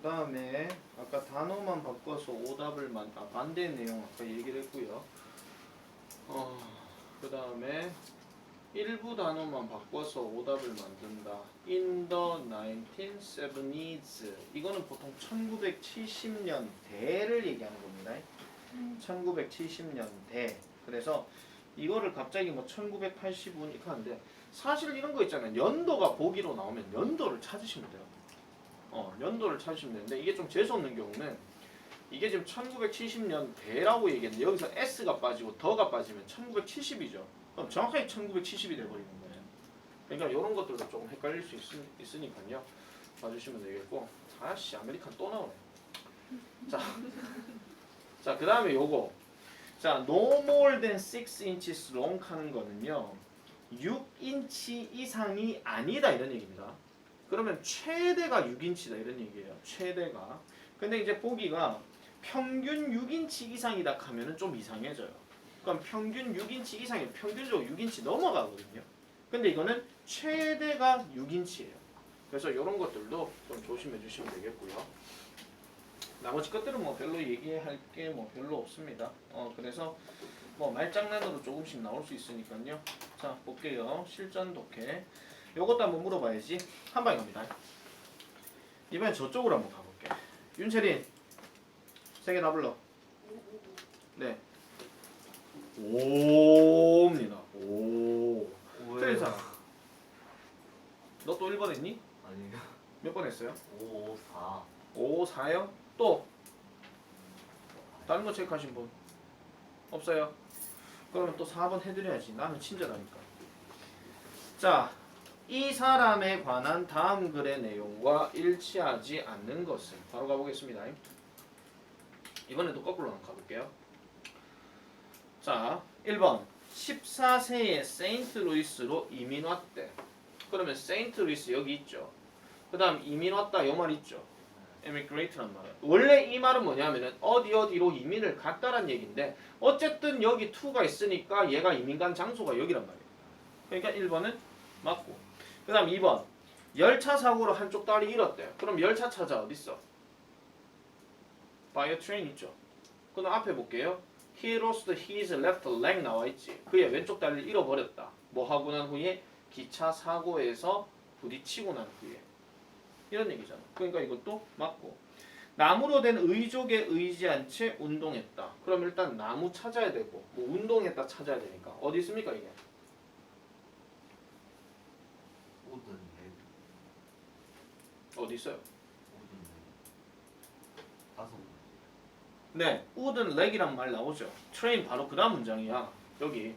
다음에 아까 단어만 바꿔서 오답을 반대 내용 아까 얘기를 했고요. 그 다음에 일부 단어만 바꿔서 오답을 만든다. In the 1970s. 이거는 보통 1970년대를 얘기하는 겁니다. 1970년대. 그래서 이거를 갑자기 뭐 1985 이렇게 하는데 사실 이런 거 있잖아요. 연도가 보기로 나오면 연도를 찾으시면 돼요. 연도를 찾으시면 되는데 이게 좀 재수없는 경우는 이게 지금 1970년대라고 얘기했는데 여기서 S가 빠지고 더가 빠지면 1970이죠. 그럼 정확하게 1970이 돼버리는 거예요. 그러니까 이런 것들도 조금 헷갈릴 수 있으니까요. 봐주시면 되겠고. 아씨 아메리칸 또 나오네. 자, 그 다음에 요거. 자, no more than 6 inches long 하는 거는요. 6인치 이상이 아니다 이런 얘기입니다. 그러면 최대가 6인치다 이런 얘기예요. 최대가. 근데 이제 보기가 평균 6인치 이상이다 하면은 좀 이상해져요. 그럼 평균 6인치 이상이 평균적으로 6인치 넘어가거든요. 근데 이거는 최대가 6인치예요. 그래서 이런 것들도 좀 조심해 주시면 되겠고요. 나머지 것들은 뭐 별로 얘기할 게 뭐 별로 없습니다. 그래서 뭐 말장난으로 조금씩 나올 수 있으니까요. 자, 볼게요. 실전 독해. 요것도 한번 물어봐야지. 한 방에 갑니다. 이번엔 저쪽으로 한번 가볼게. 윤채린, 세 개 다 불러. 네. 오입니다. 오. 틀린 사람. 너 또 1번 했니? 아니요. 몇 번 했어요? 5, 4. 5, 4요? 또? 다른 거 체크하신 분? 없어요? 그러면 또 4번 해드려야지. 나는 친절하니까. 자, 이 사람에 관한 다음 글의 내용과 일치하지 않는 것은 바로 가보겠습니다. 이번에도 거꾸로 한번 가볼게요. 자, 1번 14세에 세인트루이스로 이민 왔대. 그러면 세인트루이스 여기 있죠. 그 다음 이민 왔다 요 말 있죠. emigrate란 말은 원래 이 말은 뭐냐면은 어디로 이민을 갔다란 얘기인데 어쨌든 여기 to가 있으니까 얘가 이민 간 장소가 여기란 말이에요. 그러니까 1번은 맞고. 그 다음 2번 열차 사고로 한쪽 다리 잃었대요. 그럼 열차 찾아 어딨어? by a train 있죠. 그럼 앞에 볼게요. He lost his left leg 나와있지. 그의 왼쪽 다리를 잃어버렸다. 뭐 하고 난 후에? 기차 사고에서 부딪히고 난 후에. 이런 얘기잖아. 그러니까 이것도 맞고. 나무로 된 의족에 의지한 채 운동했다. 그럼 일단 나무 찾아야 되고 뭐 운동했다 찾아야 되니까 어디 있습니까 이게? 우든 어디 있어요? 우든 5. 네, wooden leg이란 말 나오죠. train 바로 그 다음 문장이야. 여기.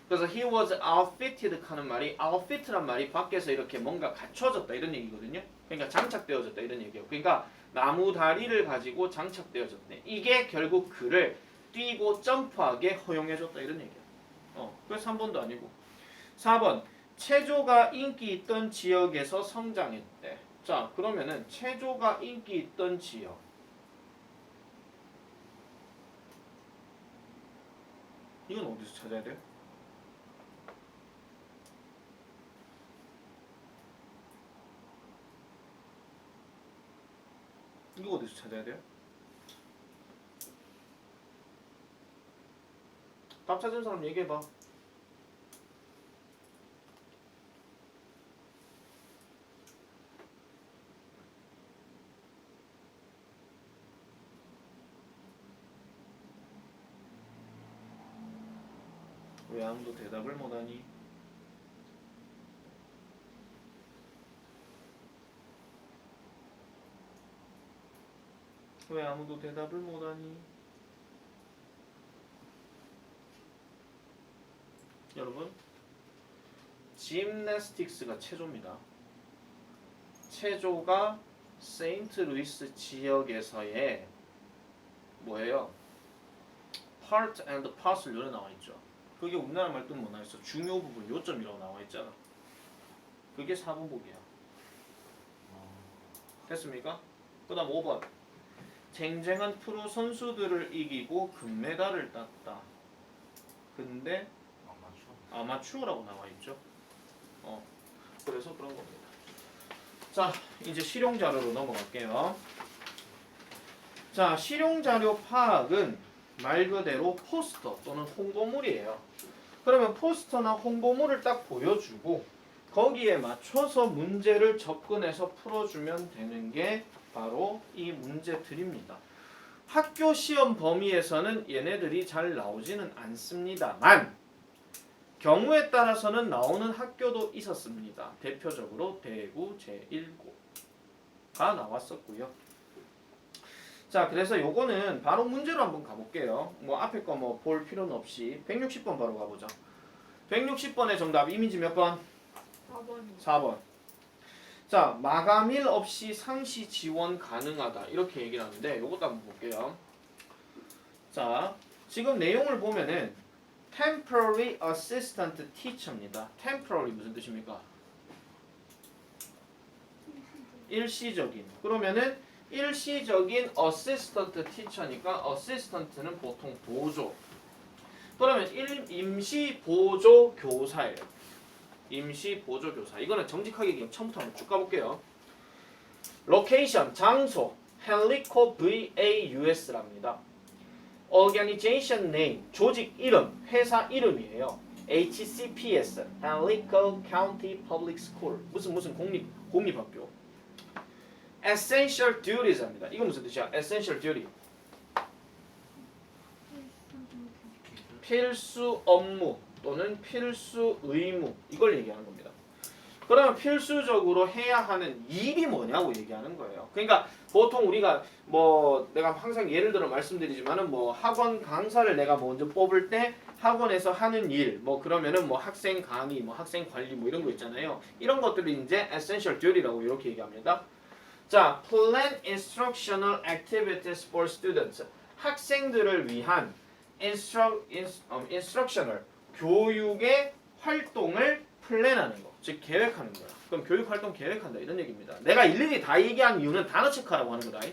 그래서 he was outfitted 하는 말이 outfit란 말이 밖에서 이렇게 뭔가 갖춰졌다 이런 얘기거든요. 그러니까 장착되어졌다 이런 얘기예요. 그러니까 나무 다리를 가지고 장착되어졌네. 이게 결국 그를 뛰고 점프하게 허용해줬다 이런 얘기예요. 그래서 3번도 아니고. 4번 체조가 인기 있던 지역에서 성장했대. 자, 그러면은 체조가 인기 있던 지역. 이건 어디서 찾아야 돼요? 이거 어디서 찾아야 돼요? 답 찾은 사람 얘기해봐. 왜 아무도 대답을 못하니? 왜 아무도 대답을 못하니? 여러분, 짐내스틱스가 체조입니다. 체조가 세인트루이스 지역에서의 뭐예요? part and parcel 요래 나와 있죠. 그게 우리나라 말도 뭐 나와 있어? 중요 부분 요점이라고 나와 있잖아. 그게 4번 보기야. 됐습니까? 그 다음 5번. 쟁쟁한 프로 선수들을 이기고 금메달을 땄다. 근데 아마추어라고 나와 있죠. 그래서 그런 겁니다. 자, 이제 실용 자료로 넘어갈게요. 자, 실용자료 파악은 말 그대로 포스터 또는 홍보물이에요. 그러면 포스터나 홍보물을 딱 보여주고 거기에 맞춰서 문제를 접근해서 풀어주면 되는 게 바로 이 문제들입니다. 학교 시험 범위에서는 얘네들이 잘 나오지는 않습니다만 경우에 따라서는 나오는 학교도 있었습니다. 대표적으로 대구 제1고가 나왔었고요. 자, 그래서 요거는 바로 문제로 한번 가볼게요. 뭐 앞에 거 뭐 볼 필요는 없이 160번 바로 가보자. 160번의 정답 이민지 몇 번? 4번이요. 4번. 자, 마감일 없이 상시 지원 가능하다 이렇게 얘기를 하는데 요것도 한번 볼게요. 자, 지금 내용을 보면은 temporary assistant teacher입니다. temporary 무슨 뜻입니까? 일시적인. 그러면은 일시적인 assistant teacher니까 assistant는 보통 보조. 그러면 임시 보조 교사예요. 임시 보조 교사. 이거는 정직하게 그냥 처음부터 한번 쭉 가볼게요. 로케이션 장소 헬리코 VAUS랍니다. Organization name 조직 이름 회사 이름이에요. HCPS Henrico County Public School 무슨 공립학교. Essential Duties입니다. 이거 무슨 뜻이야? Essential Duty 필수 업무 또는 필수 의무 이걸 얘기하는 겁니다. 그러면 필수적으로 해야 하는 일이 뭐냐고 얘기하는 거예요. 그러니까 보통 우리가 뭐 내가 항상 예를 들어 말씀드리지만은 뭐 학원 강사를 내가 먼저 뽑을 때 학원에서 하는 일 뭐 그러면은 뭐 학생 강의 뭐 학생 관리 뭐 이런 거 있잖아요. 이런 것들이 이제 essential duty라고 이렇게 얘기합니다. 자, plan instructional activities for students 학생들을 위한 instructional 교육의 활동을 플랜하는 거, 즉 계획하는 거야. 그럼 교육 활동 계획한다 이런 얘기입니다. 내가 일일이 다 얘기한 이유는 단어 체크하라고 하는 거다.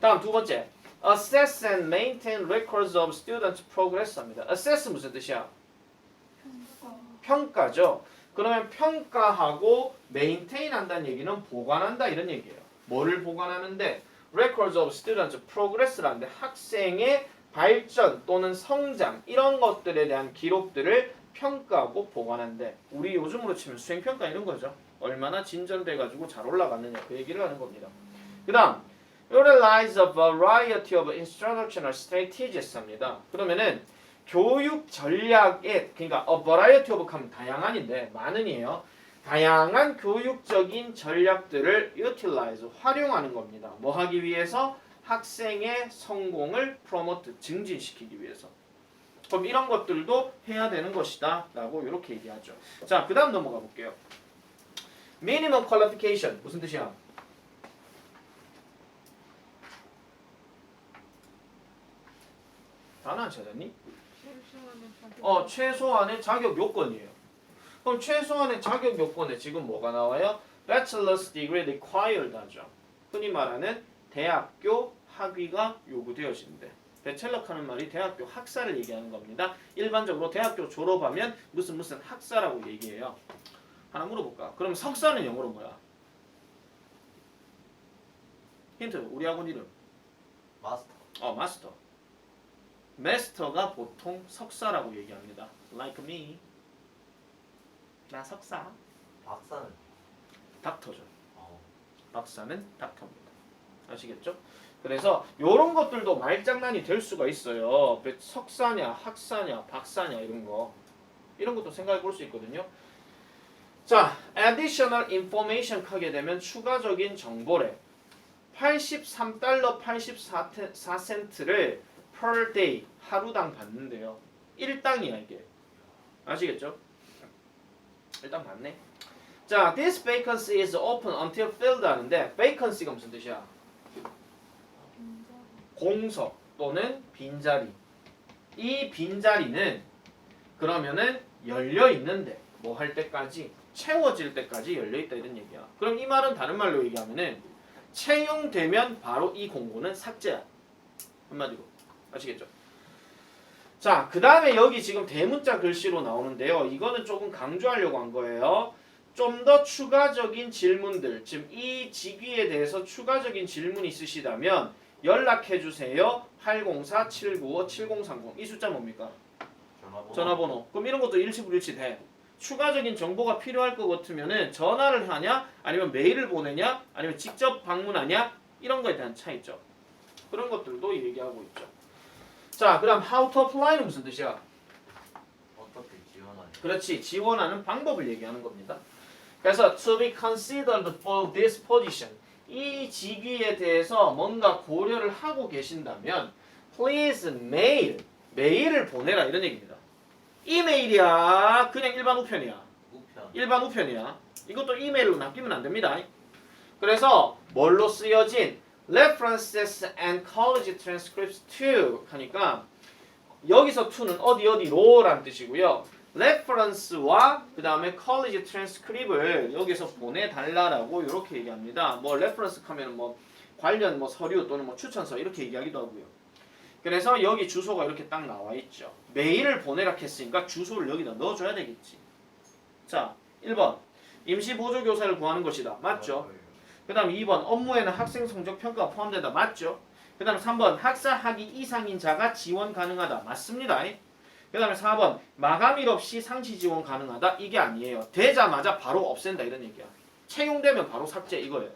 다음 두 번째, assess and maintain records of students' progress입니다. assess 무슨 뜻이야? 평가죠. 그러면 평가하고 maintain 한다는 얘기는 보관한다 이런 얘기예요. 뭐를 보관하는데 records of students' progress라는데 학생의 발전 또는 성장 이런 것들에 대한 기록들을 평가하고 보관한대. 우리 요즘으로 치면 수행평가 이런 거죠. 얼마나 진전돼가지고 잘 올라갔느냐 그 얘기를 하는 겁니다. 그 다음 utilize a variety of instructional strategies입니다. 그러면은 교육 전략에 그러니까 a variety of 하면 다양한인데 많은이에요. 다양한 교육적인 전략들을 utilize 활용하는 겁니다. 뭐 하기 위해서? 학생의 성공을 promote 증진시키기 위해서. 그럼 이런 것들도 해야 되는 것이다 라고 이렇게 얘기하죠. 자, 그 다음 넘어가 볼게요. minimum qualification 무슨 뜻이야? 단어 안 찾았니? 최소한의 자격 요건이에요. 그럼 최소한의 자격 요건에 지금 뭐가 나와요? Bachelor's degree required 하죠. 흔히 말하는 대학교 학위가 요구되어진대. 배첼럭 하는 말이 대학교 학사를 얘기하는 겁니다. 일반적으로 대학교 졸업하면 무슨 학사라고 얘기해요. 하나 물어볼까? 그럼 석사는 영어로 뭐야? 힌트, 우리 학원 이름. 마스터. 마스터. 마스터가 보통 석사라고 얘기합니다. Like me. 나 석사. 박사는 닥터죠. 어. 박사는 닥터입니다. 아시겠죠? 그래서 이런 것들도 말장난이 될 수가 있어요. 석사냐, 학사냐, 박사냐 이런 거. 이런 것도 생각해 볼 수 있거든요. 자, additional information 하게 되면 추가적인 정보래. 83달러 84센트를 per day 하루당 받는데요. 1당이야 이게. 아시겠죠? 일단 받네. 자, this vacancy is open until filled 하는데 vacancy가 무슨 뜻이야? 공석 또는 빈자리. 이 빈자리는 그러면은 열려 있는데 뭐 할 때까지 채워질 때까지 열려 있다 이런 얘기야. 그럼 이 말은 다른 말로 얘기하면은 채용되면 바로 이 공고는 삭제야. 한마디로. 아시겠죠? 자, 그 다음에 여기 지금 대문자 글씨로 나오는데요. 이거는 조금 강조하려고 한 거예요. 좀 더 추가적인 질문들, 지금 이 직위에 대해서 추가적인 질문이 있으시다면 연락해 주세요. 804-795-7030. 이 숫자 뭡니까? 전화번호. 그럼 이런 것도 일치불일치 돼. 추가적인 정보가 필요할 것 같으면은 전화를 하냐, 아니면 메일을 보내냐, 아니면 직접 방문하냐, 이런 거에 대한 차이죠. 그런 것들도 얘기하고 있죠. 자, 그다음 how to apply는 무슨 뜻이야? 어떻게 지원하냐. 그렇지, 지원하는 방법을 얘기하는 겁니다. 그래서 to be considered for this position, 이 직위에 대해서 뭔가 고려를 하고 계신다면 please 메일을 보내라 이런 얘기입니다. 이메일이야, 그냥 일반 우편이야. 우편. 일반 우편이야. 이것도 이메일로 남기면 안 됩니다. 그래서 뭘로 쓰여진 references and college transcripts to 하니까 여기서 to는 어디로라는 뜻이고요. reference와 그 다음에 college transcript을 여기서 보내달라라고 이렇게 얘기합니다. 뭐 reference 하면 뭐 관련 뭐 서류 또는 뭐 추천서 이렇게 얘기하기도 하고요. 그래서 여기 주소가 이렇게 딱 나와 있죠. 메일을 보내라 했으니까 주소를 여기다 넣어줘야 되겠지. 자, 1번 임시 보조교사를 구하는 것이다. 맞죠? 그 다음 2번 업무에는 학생 성적 평가가 포함된다. 맞죠? 그 다음 3번 학사 학위 이상인 자가 지원 가능하다. 맞습니다. 그 다음에 4번 마감일 없이 상시 지원 가능하다. 이게 아니에요. 되자마자 바로 없앤다 이런 얘기야. 채용되면 바로 삭제 이거예요.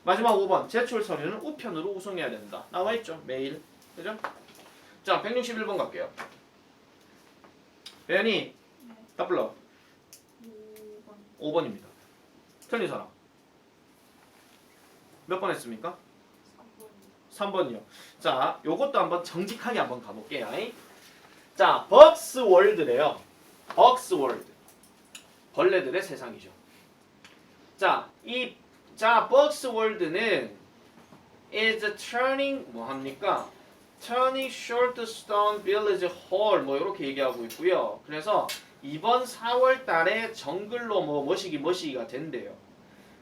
마지막 5번 제출 서류는 우편으로 우송해야 된다. 나와 있죠. 메일. 그죠? 자, 161번 갈게요. 배연이 다 불러. 5번입니다. 틀린 사람. 몇 번 했습니까? 3번이요. 자, 요것도 한번 정직하게 한번 가볼게요. 자, 벅스월드래요. 벅스월드. 벌레들의 세상이죠. 자, 벅스월드는 is turning 뭐 합니까? turning shortstone village hall 뭐 이렇게 얘기하고 있고요. 그래서 이번 4월 달에 정글로 뭐 머시기가 된대요.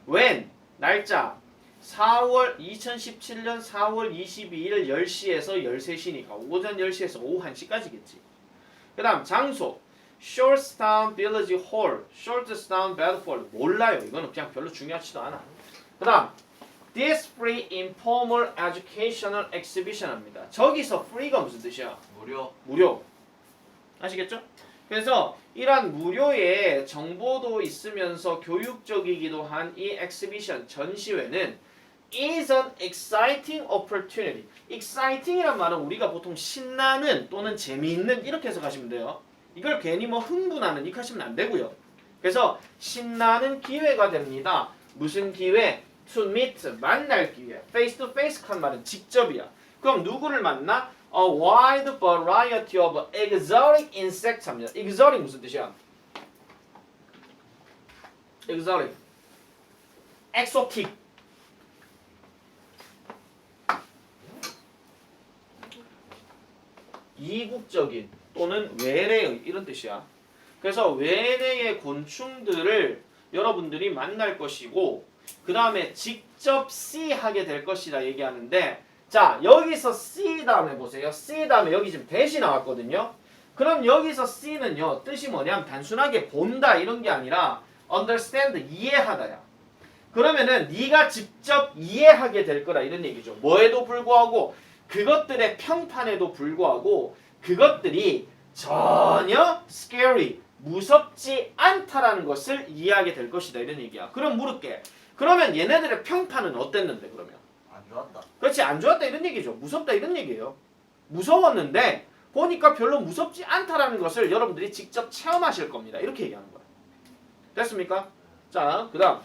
when 날짜 2017년 4월 22일 10시에서 13시니까 오전 10시에서 오후 1시까지겠지. 그 다음 장소 Shortstown Village Hall, Shortstown Bedford 몰라요. 이거는 그냥 별로 중요하지도 않아. 그 다음 This free informal educational exhibition 합니다. 저기서 free가 무슨 뜻이야? 무료. 아시겠죠? 그래서 이러한 무료의 정보도 있으면서 교육적이기도 한 이 exhibition 전시회는 is an exciting opportunity. exciting이란 말은 우리가 보통 신나는 또는 재미있는 이렇게 해석하시면 돼요. 이걸 괜히 뭐 흥분하는 이렇게 하시면 안 되고요. 그래서 신나는 기회가 됩니다. 무슨 기회? to meet 만날 기회. face to face 한 말은 직접이야. 그럼 누구를 만나? A wide variety of exotic insects 합니다. exotic 무슨 뜻이야? exotic. exotic. 이국적인 또는 외래의 이런 뜻이야. 그래서 외래의 곤충들을 여러분들이 만날 것이고 그 다음에 직접 see 하게 될 것이다 얘기하는데 자 여기서 see 다음에 보세요. see 다음에 여기 지금 대시 나왔거든요. 그럼 여기서 see는요 뜻이 뭐냐면 단순하게 본다 이런 게 아니라 understand 이해하다야. 그러면은 네가 직접 이해하게 될 거라 이런 얘기죠. 뭐에도 불구하고 그것들의 평판에도 불구하고 그것들이 전혀 scary, 무섭지 않다라는 것을 이해하게 될 것이다 이런 얘기야. 그럼 물을게. 그러면 얘네들의 평판은 어땠는데 그러면? 안 좋았다. 그렇지 안 좋았다 이런 얘기죠. 무섭다 이런 얘기예요. 무서웠는데 보니까 별로 무섭지 않다라는 것을 여러분들이 직접 체험하실 겁니다. 이렇게 얘기하는 거야. 됐습니까? 자, 그 다음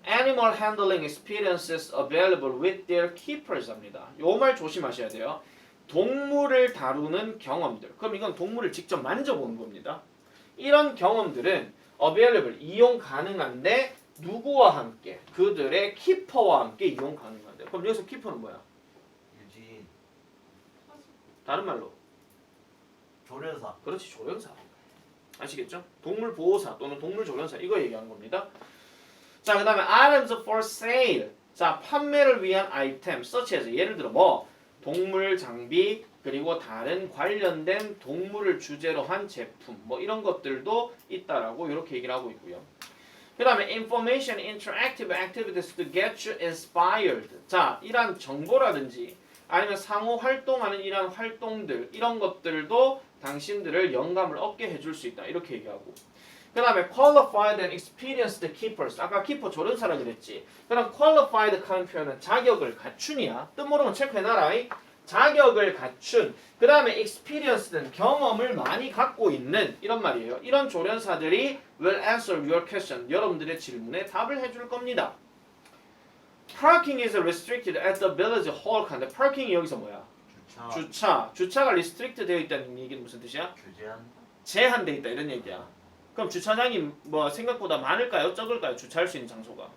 Animal handling experiences available with their keepers 합니다. 요 말 조심하셔야 돼요. 동물을 다루는 경험들. 그럼 이건 동물을 직접 만져보는 겁니다. 이런 경험들은 available, 이용 가능한데 누구와 함께? 그들의 키퍼와 함께 이용 가능한데. 그럼 여기서 키퍼는 뭐야? 유진. 다른 말로? 조련사. 그렇지, 조련사. 아시겠죠? 동물 보호사 또는 동물 조련사 이거 얘기하는 겁니다. 자, 그 다음에 items for sale. 자, 판매를 위한 아이템, such as 예를 들어 뭐 동물 장비 그리고 다른 관련된 동물을 주제로 한 제품 뭐 이런 것들도 있다라고 이렇게 얘기를 하고 있고요. 그 다음에 information, interactive activities to get you inspired. 자, 이러한 정보라든지 아니면 상호 활동하는 이러한 활동들 이런 것들도 당신들을 영감을 얻게 해줄 수 있다. 이렇게 얘기하고 그 다음에 qualified and experienced keepers. 아까 키퍼 조련사라 그랬지. 그럼 qualified 하는 표현은 자격을 갖춘이야. 뜻 모르면 체크해놔라. 자격을 갖춘. 그 다음에 experienced는 경험을 많이 갖고 있는 이런 말이에요. 이런 조련사들이 will answer your question. 여러분들의 질문에 답을 해줄 겁니다. Parking is restricted at the village hall. 근데 parking이 여기서 뭐야? 주차가 restrict 되어 있다는 얘기는 무슨 뜻이야? 규제한. 제한돼 있다 이런 얘기야. 그럼 주차장이 뭐 생각보다 많을까요? 적을까요? 주차할 수 있는 장소가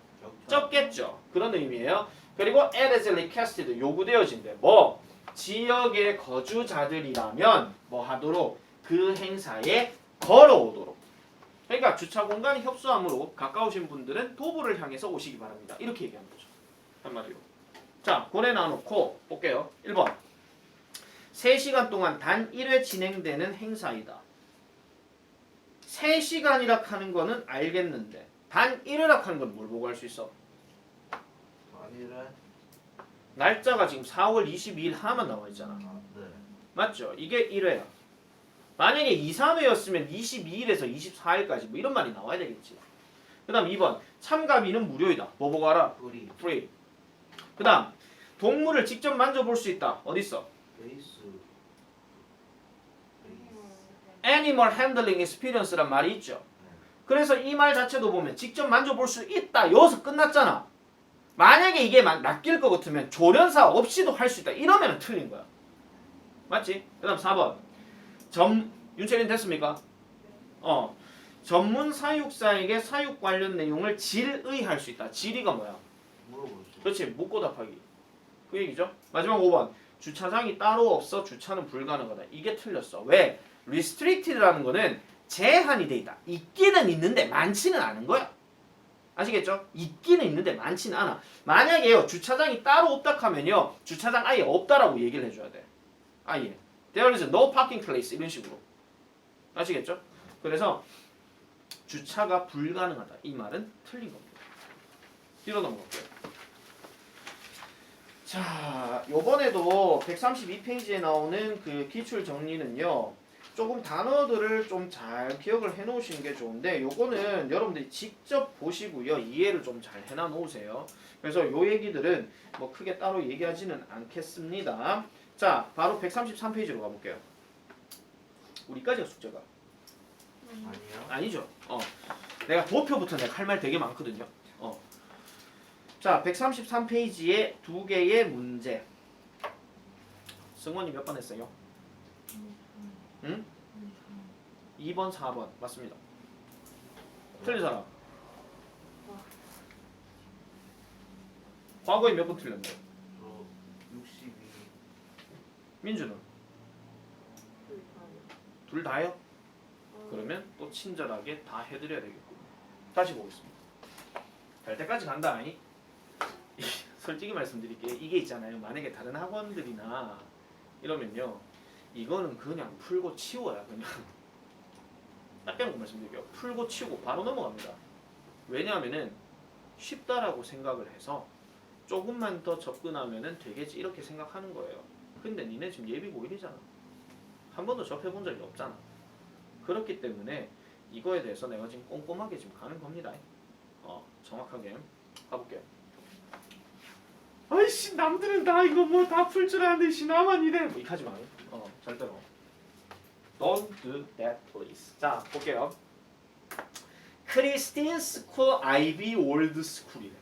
적겠죠. 그런 의미예요. 그리고 as requested 요구되어진대. 뭐 지역의 거주자들이라면 뭐 하도록 그 행사에 걸어오도록. 그러니까 주차 공간이 협소함으로 가까우신 분들은 도보를 향해서 오시기 바랍니다. 이렇게 얘기하는 거죠. 한마디로. 자, 고래 놔놓고 볼게요. 1번. 3시간 동안 단 1회 진행되는 행사이다. 3시간이라 하는 거는 알겠는데 단 1회라 하는 건 뭘 보고 할 수 있어? 아니래. 날짜가 지금 4월 22일 하나만 나와 있잖아. 아, 네. 맞죠? 이게 1회야. 만약에 2, 3회였으면 22일에서 24일까지 뭐 이런 말이 나와야 되겠지. 그 다음 2번. 참가비는 무료이다. 뭐 보고 알아? 우리 free. 그 다음 동물을 직접 만져볼 수 있다. 어딨어? 베이스. animal handling experience란 말이 있죠. 그래서 이 말 자체도 보면 직접 만져볼 수 있다. 여기서 끝났잖아. 만약에 이게 낚일 것 같으면 조련사 없이도 할 수 있다. 이러면 틀린 거야. 맞지? 그 다음 4번. 윤철인 됐습니까? 전문 사육사에게 사육 관련 내용을 질의할 수 있다. 질의가 뭐야? 물어보지. 그렇지. 묻고 답하기. 그 얘기죠. 마지막 5번. 주차장이 따로 없어 주차는 불가능하다. 이게 틀렸어. 왜? restricted라는 거는 제한이 돼 있다. 있기는 있는데 많지는 않은 거야. 아시겠죠? 있기는 있는데 많지는 않아. 만약에요 주차장이 따로 없다 하면요 주차장 아예 없다라고 얘기를 해줘야 돼. 아예 there is no parking place 이런 식으로. 아시겠죠? 그래서 주차가 불가능하다. 이 말은 틀린 겁니다. 뒤로 넘어갈게요. 자, 요번에도 132페이지에 나오는 그 기출 정리는요. 조금 단어들을 좀 잘 기억을 해 놓으시는 게 좋은데 요거는 여러분들이 직접 보시고요. 이해를 좀 잘 해놔 놓으세요. 그래서 요 얘기들은 뭐 크게 따로 얘기하지는 않겠습니다. 자, 바로 133페이지로 가볼게요. 우리까지가 숙제가. 아니요. 아니죠. 내가 도표부터 내가 할 말 되게 많거든요. 자, 133페이지에 두 개의 문제. 승원이 몇 번 했어요? 응? 2번, 4번. 맞습니다. 틀린 사람. 과거에 몇 번 틀렸나요? 저 62. 민주는? 둘 다요? 그러면 또 친절하게 다 해드려야 되겠군요. 다시 보겠습니다. 될 때까지 간다. 아니? 솔직히 말씀드릴게요. 이게 있잖아요. 만약에 다른 학원들이나 이러면요. 이거는 그냥 풀고 치워야 그냥. 딱 빼놓고 말씀드릴게요. 풀고 치우고 바로 넘어갑니다. 왜냐하면은 쉽다라고 생각을 해서 조금만 더 접근하면은 되겠지 이렇게 생각하는 거예요. 근데 니네 지금 예비 고1이잖아. 한 번도 접해본 적이 없잖아. 그렇기 때문에 이거에 대해서 내가 지금 꼼꼼하게 지금 가는 겁니다. 정확하게 가볼게요. 아이씨 남들은 다 이거 뭐 다 풀 줄 아는데 씨 나만 이래 뭐 이렇게 하지 마. 절대로 Don't do that please. 자 볼게요. 크리스틴 스쿨 아이비 올드 스쿨이래.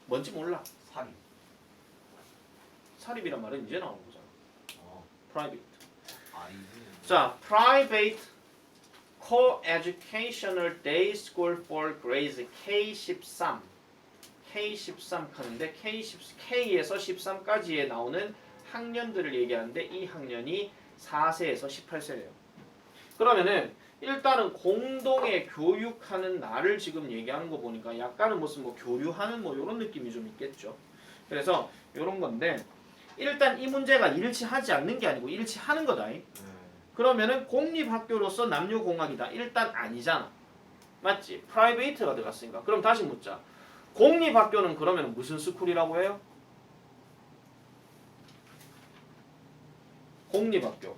뭔지 몰라. 사기. 사립이란 말은 이제 나오는 거잖아. private. 아이비. 자 private co-educational day school for grades K13 K13 하는데 K에서 13까지에 나오는 학년들을 얘기하는데 이 학년이 4세에서 18세래요. 그러면은 일단은 공동의 교육하는 날을 지금 얘기하는 거 보니까 약간은 무슨 뭐 교류하는 뭐 이런 느낌이 좀 있겠죠. 그래서 이런 건데 일단 이 문제가 일치하지 않는 게 아니고 일치하는 거다. 그러면은 공립학교로서 남녀공학이다. 일단 아니잖아. 맞지? private가 들어갔으니까. 그럼 다시 묻자. 공립학교는 그러면 무슨 스쿨이라고 해요? 공립학교.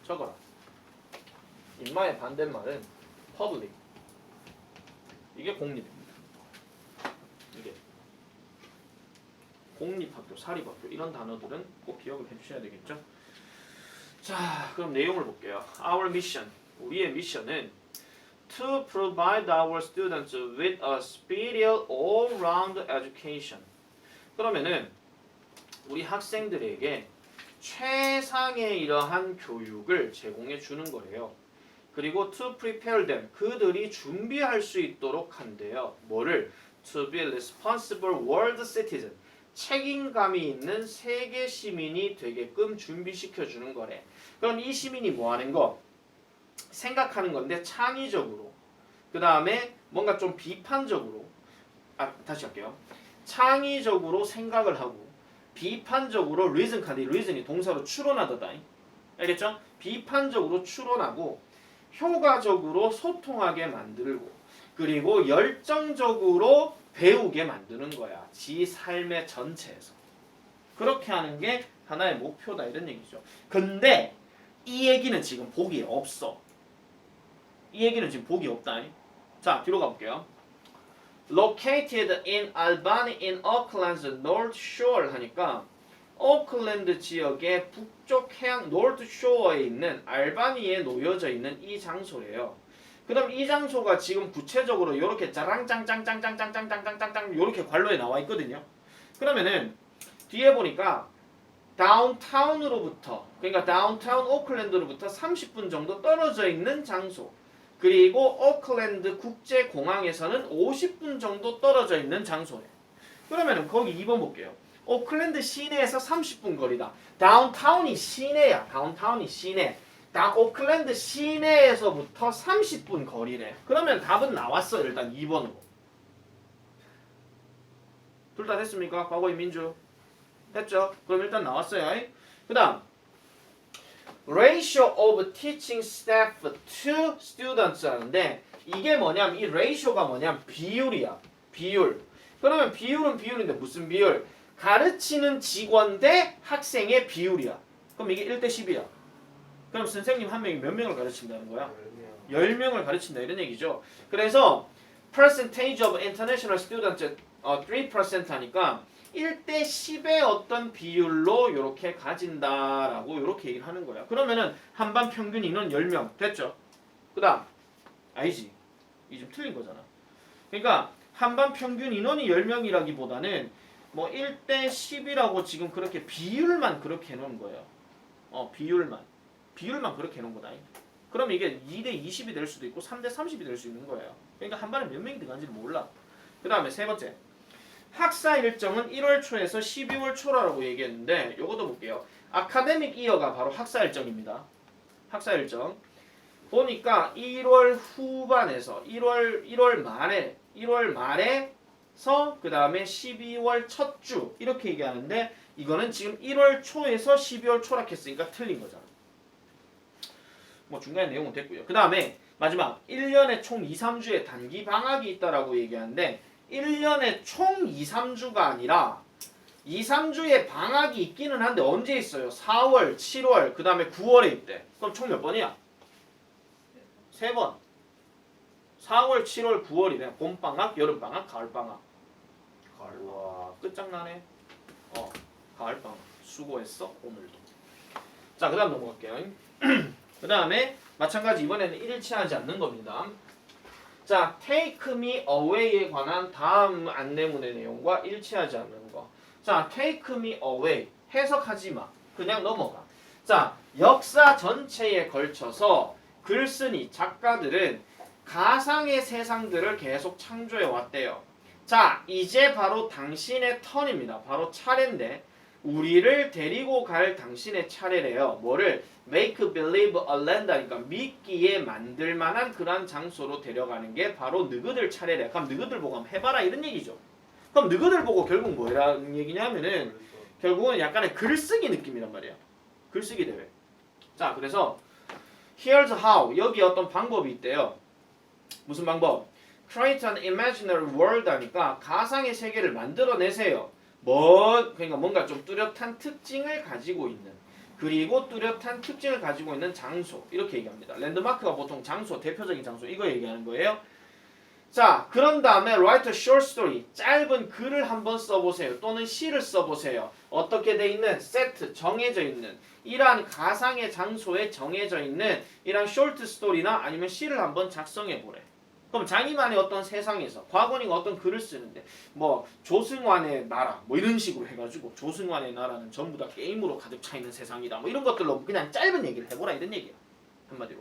적어라. 인마의 반대말은 public. 이게 공립입니다. 이게 공립학교, 사립학교 이런 단어들은 꼭 기억을 해주셔야 되겠죠. 자, 그럼 내용을 볼게요. Our mission, 우리의 미션은 to provide our students with a superior all-round education. 그러면은 우리 학생들에게 최상의 이러한 교육을 제공해 주는 거래요. 그리고 to prepare them, 그들이 준비할 수 있도록 한대요. 뭐를? To be responsible world citizen, 책임감이 있는 세계 시민이 되게끔 준비시켜 주는 거래. 그럼 이 시민이 뭐 하는 거? 생각하는 건데 창의적으로. 그 다음에 뭔가 좀 비판적으로. 다시 할게요. 창의적으로 생각을 하고 비판적으로 reason 카드, reason이 동사로 추론하다다. 알겠죠? 비판적으로 추론하고 효과적으로 소통하게 만들고 그리고 열정적으로 배우게 만드는 거야. 지 삶의 전체에서. 그렇게 하는 게 하나의 목표다 이런 얘기죠. 근데 이 얘기는 지금 복이 없어. 이 얘기는 지금 복이 없다. 자, 뒤로 가볼게요. Located in Albany in Auckland's North Shore 하니까 오클랜드 지역의 북쪽 해안 노르트 쇼어에 있는 알바니에 놓여져 있는 이 장소래요. 그럼 이 장소가 지금 구체적으로 이렇게 짜랑짱짱짱짱짱짱짱짱짱 이렇게 관로에 나와 있거든요. 그러면은 뒤에 보니까 다운타운으로부터 그러니까 다운타운 오클랜드로부터 30분 정도 떨어져 있는 장소. 그리고 오클랜드 국제공항에서는 50분 정도 떨어져 있는 장소래. 그러면은 거기 2번 볼게요. 오클랜드 시내에서 30분 거리다. 다운타운이 시내야. 다운타운이 시내. 오클랜드 시내에서부터 30분 거리래. 그러면 답은 나왔어. 일단 2번으로. 둘 다 됐습니까? 과거의 민주. 됐죠? 그럼 일단 나왔어요. 그 다음 ratio of teaching staff to students 하는데 이게 뭐냐면 이 ratio가 뭐냐면 비율이야. 비율. 그러면 비율은 비율인데 무슨 비율? 가르치는 직원 대 학생의 비율이야. 그럼 이게 1대 10이야. 그럼 선생님 한 명이 몇 명을 가르친다는 거야? 10명을 가르친다 이런 얘기죠. 그래서 percentage of international students 3% 하니까 1대 10의 어떤 비율로 이렇게 가진다라고 이렇게 얘기를 하는 거야. 그러면은 한반 평균 인원 10명 됐죠? 그 다음 아니지. 이 좀 틀린 거잖아. 그러니까 한반 평균 인원이 10명이라기보다는 뭐 1대 10이라고 지금 그렇게 비율만 그렇게 해놓은 거예요. 비율만 그렇게 해놓은 거다. 그럼 이게 2대 20이 될 수도 있고 3대 30이 될 수 있는 거예요. 그러니까 한 반에 몇 명이 들어간지는 몰라. 그 다음에 세 번째. 학사 일정은 1월 초에서 12월 초라고 얘기했는데 요것도 볼게요. 아카데믹 이어가 바로 학사 일정입니다. 학사 일정. 보니까 1월 후반에서 1월 말에서 그 다음에 12월 첫 주 이렇게 얘기하는데 이거는 지금 1월 초에서 12월 초라 했으니까 틀린 거잖아. 뭐 중간에 내용은 됐고요. 그 다음에 마지막 1년에 총 2, 3주의 단기 방학이 있다라고 얘기하는데 1년에 총 2, 3주가 아니라 2, 3주의 방학이 있기는 한데 언제 있어요? 4월, 7월, 그 다음에 9월에 있대. 그럼 총 몇 번이야? 3번. 4월, 7월, 9월이네. 봄방학, 여름방학, 가을방학. 와, 끝장나네. 가을방학. 수고했어, 오늘도. 자, 그 다음 넘어갈게요. 그 다음에 마찬가지 이번에는 일치하지 않는 겁니다. 자, take me away에 관한 다음 안내문의 내용과 일치하지 않는 거. 자, take me away. 해석하지 마. 그냥 넘어가. 자, 역사 전체에 걸쳐서 글쓴이, 작가들은 가상의 세상들을 계속 창조해 왔대요. 자, 이제 바로 당신의 턴입니다. 바로 차례인데 우리를 데리고 갈 당신의 차례래요. 뭐를? make believe a land 하니까 믿기에 만들 만한 그런 장소로 데려가는 게 바로 너희들 차례래. 그럼 너희들 보고 한번 해봐라 이런 얘기죠. 그럼 너희들 보고 결국 뭐라는 얘기냐면은 결국은 약간의 글쓰기 느낌이란 말이야. 글쓰기 대회. 자, 그래서 Here's how. 여기 어떤 방법이 있대요. 무슨 방법? Create an imaginary world 하니까 가상의 세계를 만들어내세요. 그러니까 뭔가 좀 뚜렷한 특징을 가지고 있는, 그리고 뚜렷한 특징을 가지고 있는 장소, 이렇게 얘기합니다. 랜드마크가 보통 장소, 대표적인 장소 이거 얘기하는 거예요. 자, 그런 다음에 write a short story, 짧은 글을 한번 써보세요. 또는 시를 써보세요. 어떻게 돼 있는? set, 정해져 있는, 이러한 가상의 장소에 정해져 있는 이러한 short story나 아니면 시를 한번 작성해 보래. 그럼 자기만의 어떤 세상에서 과거니가 어떤 글을 쓰는데 뭐 조승환의 나라 뭐 이런 식으로 해가지고 조승환의 나라는 전부 다 게임으로 가득 차 있는 세상이다 뭐 이런 것들로 그냥 짧은 얘기를 해보라 이런 얘기야. 한마디로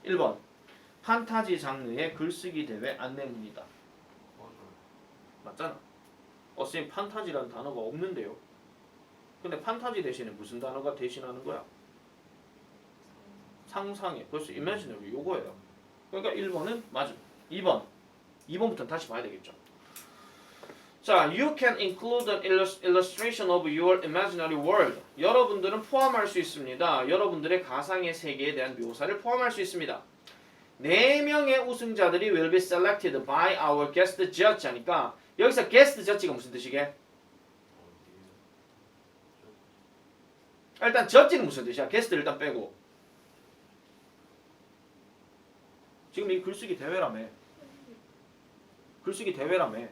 1번 판타지 장르의 글쓰기 대회 안내문이다. 맞잖아. 선생님 판타지라는 단어가 없는데요. 근데 판타지 대신에 무슨 단어가 대신하는 거야? 상상해. 그래서 imaginary 요거예요. 그러니까 1번은 맞아. 2번부터는 다시 봐야 되겠죠. 자, you can include an illustration of your imaginary world. 여러분들은 포함할 수 있습니다. 여러분들의 가상의 세계에 대한 묘사를 포함할 수 있습니다. 4명의 우승자들이 will be selected by our guest judge 하니까 여기서 guest judge가 무슨 뜻이게? 일단 judge는 무슨 뜻이야? guest를 일단 빼고 지금 이 글쓰기 대회라며. 글쓰기 대회라며.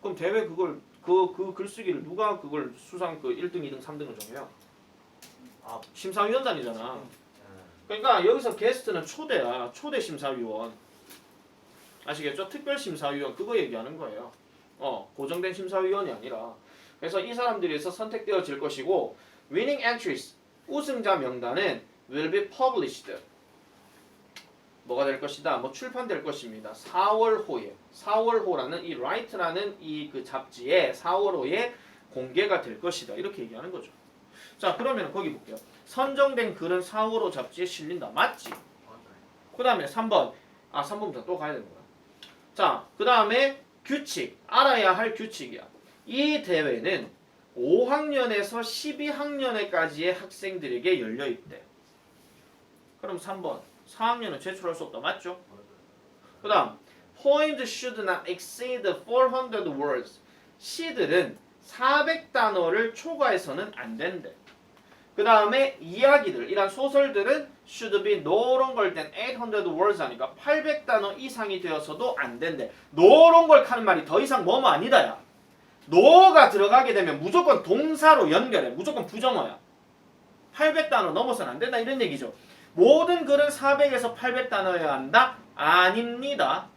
그럼 대회 그걸 그 글쓰기를 누가 그걸 수상 그 1등, 2등, 3등을 정해요? 심사위원단이잖아. 그러니까 여기서 게스트는 초대야. 초대 심사위원. 아시겠죠? 특별 심사위원 그거 얘기하는 거예요. 고정된 심사위원이 아니라. 그래서 이 사람들에서 선택되어질 것이고 winning entries 우승자 명단은 will be published. 뭐가 될 것이다? 뭐 출판될 것입니다. 4월호라는 이 Write라는 이 그 잡지에 4월호에 공개가 될 것이다. 이렇게 얘기하는 거죠. 자, 그러면 거기 볼게요. 선정된 글은 4월호 잡지에 실린다. 맞지? 그 다음에 3번. 3번부터 또 가야 되는 거야. 자, 그 다음에 규칙. 알아야 할 규칙이야. 이 대회는 5학년에서 12학년에까지의 학생들에게 열려 있대. 그럼 3번. 4학년은 제출할 수 없다. 맞죠? 그 다음 Poems should not exceed 400 words. 시들은 400단어를 초과해서는 안 된대. 그 다음에 이야기들, 이란 소설들은 should be no longer than 800 words 하니까 800단어 이상이 되어서도 안 된대. no longer 하는 말이 더 이상 뭐뭐 아니다야. no가 들어가게 되면 무조건 동사로 연결해. 무조건 부정어야. 800단어 넘어서는 안 된다 이런 얘기죠. 모든 글은 400에서 800단어여야 한다? 아닙니다.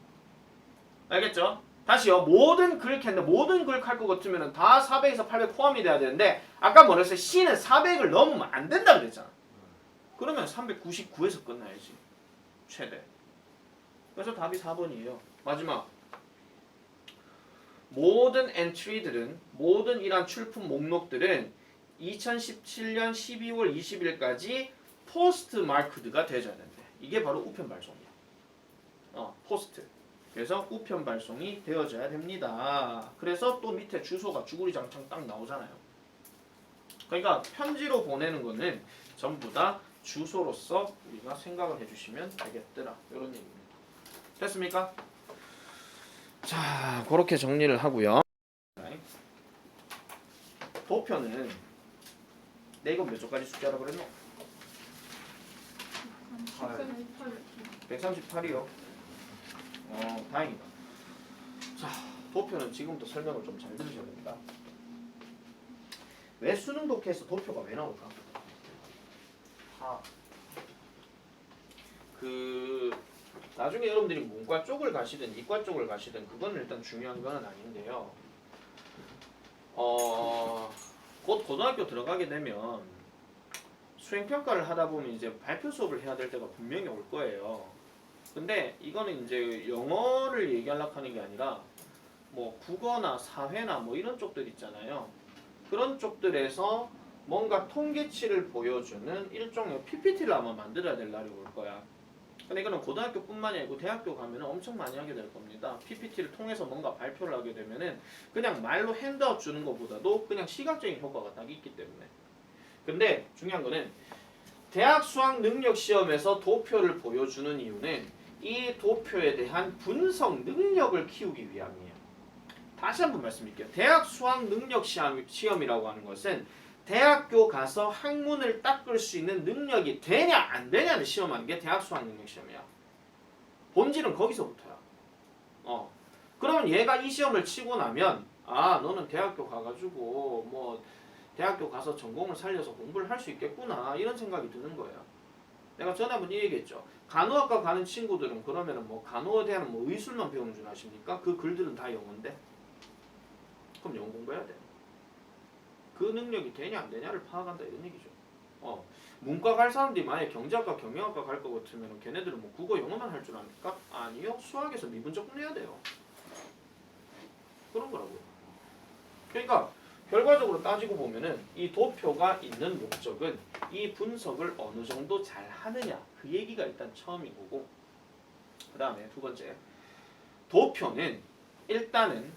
알겠죠? 다시요. 모든 글 캔데 모든 글 칼 것 같으면 다 400에서 800 포함이 돼야 되는데 아까 뭐랬어요? C는 400을 넘으면 안 된다 그랬잖아. 그러면 399에서 끝나야지. 최대. 그래서 답이 4번이에요. 마지막. 모든 엔트리들은 모든 이란 출품 목록들은 2017년 12월 20일까지 포스트 마크드가 되어야 되는데 이게 바로 우편 발송이야. 포스트. 그래서 우편 발송이 되어져야 됩니다. 그래서 또 밑에 주소가 주구리장창 딱 나오잖아요. 그러니까 편지로 보내는 거는 전부 다 주소로서 우리가 생각을 해주시면 되겠더라. 이런 얘기입니다. 됐습니까? 자, 그렇게 정리를 하고요. 도표는 내 이건 몇 조까지 숙제하라고 그랬노? 138이요. 다행이다. 자, 도표는 지금부터 설명을 좀 잘 들으셔야 됩니다. 왜 수능 독해에서 도표가 왜 나올까? 나중에 여러분들이 문과 쪽을 가시든 이과 쪽을 가시든 그건 일단 중요한 건 아닌데요. 곧 고등학교 들어가게 되면 수행평가를 하다 보면 이제 발표 수업을 해야 될 때가 분명히 올 거예요. 근데 이거는 이제 영어를 얘기하려고 하는 게 아니라 뭐 국어나 사회나 뭐 이런 쪽들 있잖아요. 그런 쪽들에서 뭔가 통계치를 보여주는 일종의 PPT를 아마 만들어야 될 날이 올 거야. 근데 이거는 고등학교뿐만이 아니고 대학교 가면 엄청 많이 하게 될 겁니다. PPT를 통해서 뭔가 발표를 하게 되면은 그냥 말로 핸드아웃 주는 것보다도 그냥 시각적인 효과가 딱 있기 때문에. 근데 중요한 거는 대학 수학 능력 시험에서 도표를 보여주는 이유는 이 도표에 대한 분석 능력을 키우기 위함이에요. 다시 한번 말씀드릴게요. 대학 수학 능력 시험이라고 하는 것은 대학교 가서 학문을 닦을 수 있는 능력이 되냐 안 되냐를 시험하는 게 대학 수학 능력 시험이야. 본질은 거기서부터야. 그러면 얘가 이 시험을 치고 나면 아 너는 대학교 가가지고 뭐 대학교 가서 전공을 살려서 공부를 할 수 있겠구나 이런 생각이 드는 거예요. 내가 전에 한번 이 얘기했죠. 간호학과 가는 친구들은 그러면은 뭐 간호에 대한 뭐 의술만 배우는 줄 아십니까? 그 글들은 다 영어인데 그럼 영어 공부해야 돼. 그 능력이 되냐 안 되냐를 파악한다 이런 얘기죠. 문과 갈 사람들이 만약에 경제학과 경영학과 갈 것 같으면 걔네들은 뭐 국어 영어만 할 줄 아니까? 아니요. 수학에서 미분적 내야 돼요. 그런 거라고요. 그러니까 결과적으로 따지고 보면은 이 도표가 있는 목적은 이 분석을 어느 정도 잘 하느냐 그 얘기가 일단 처음인 거고, 그 다음에 두 번째, 도표는 일단은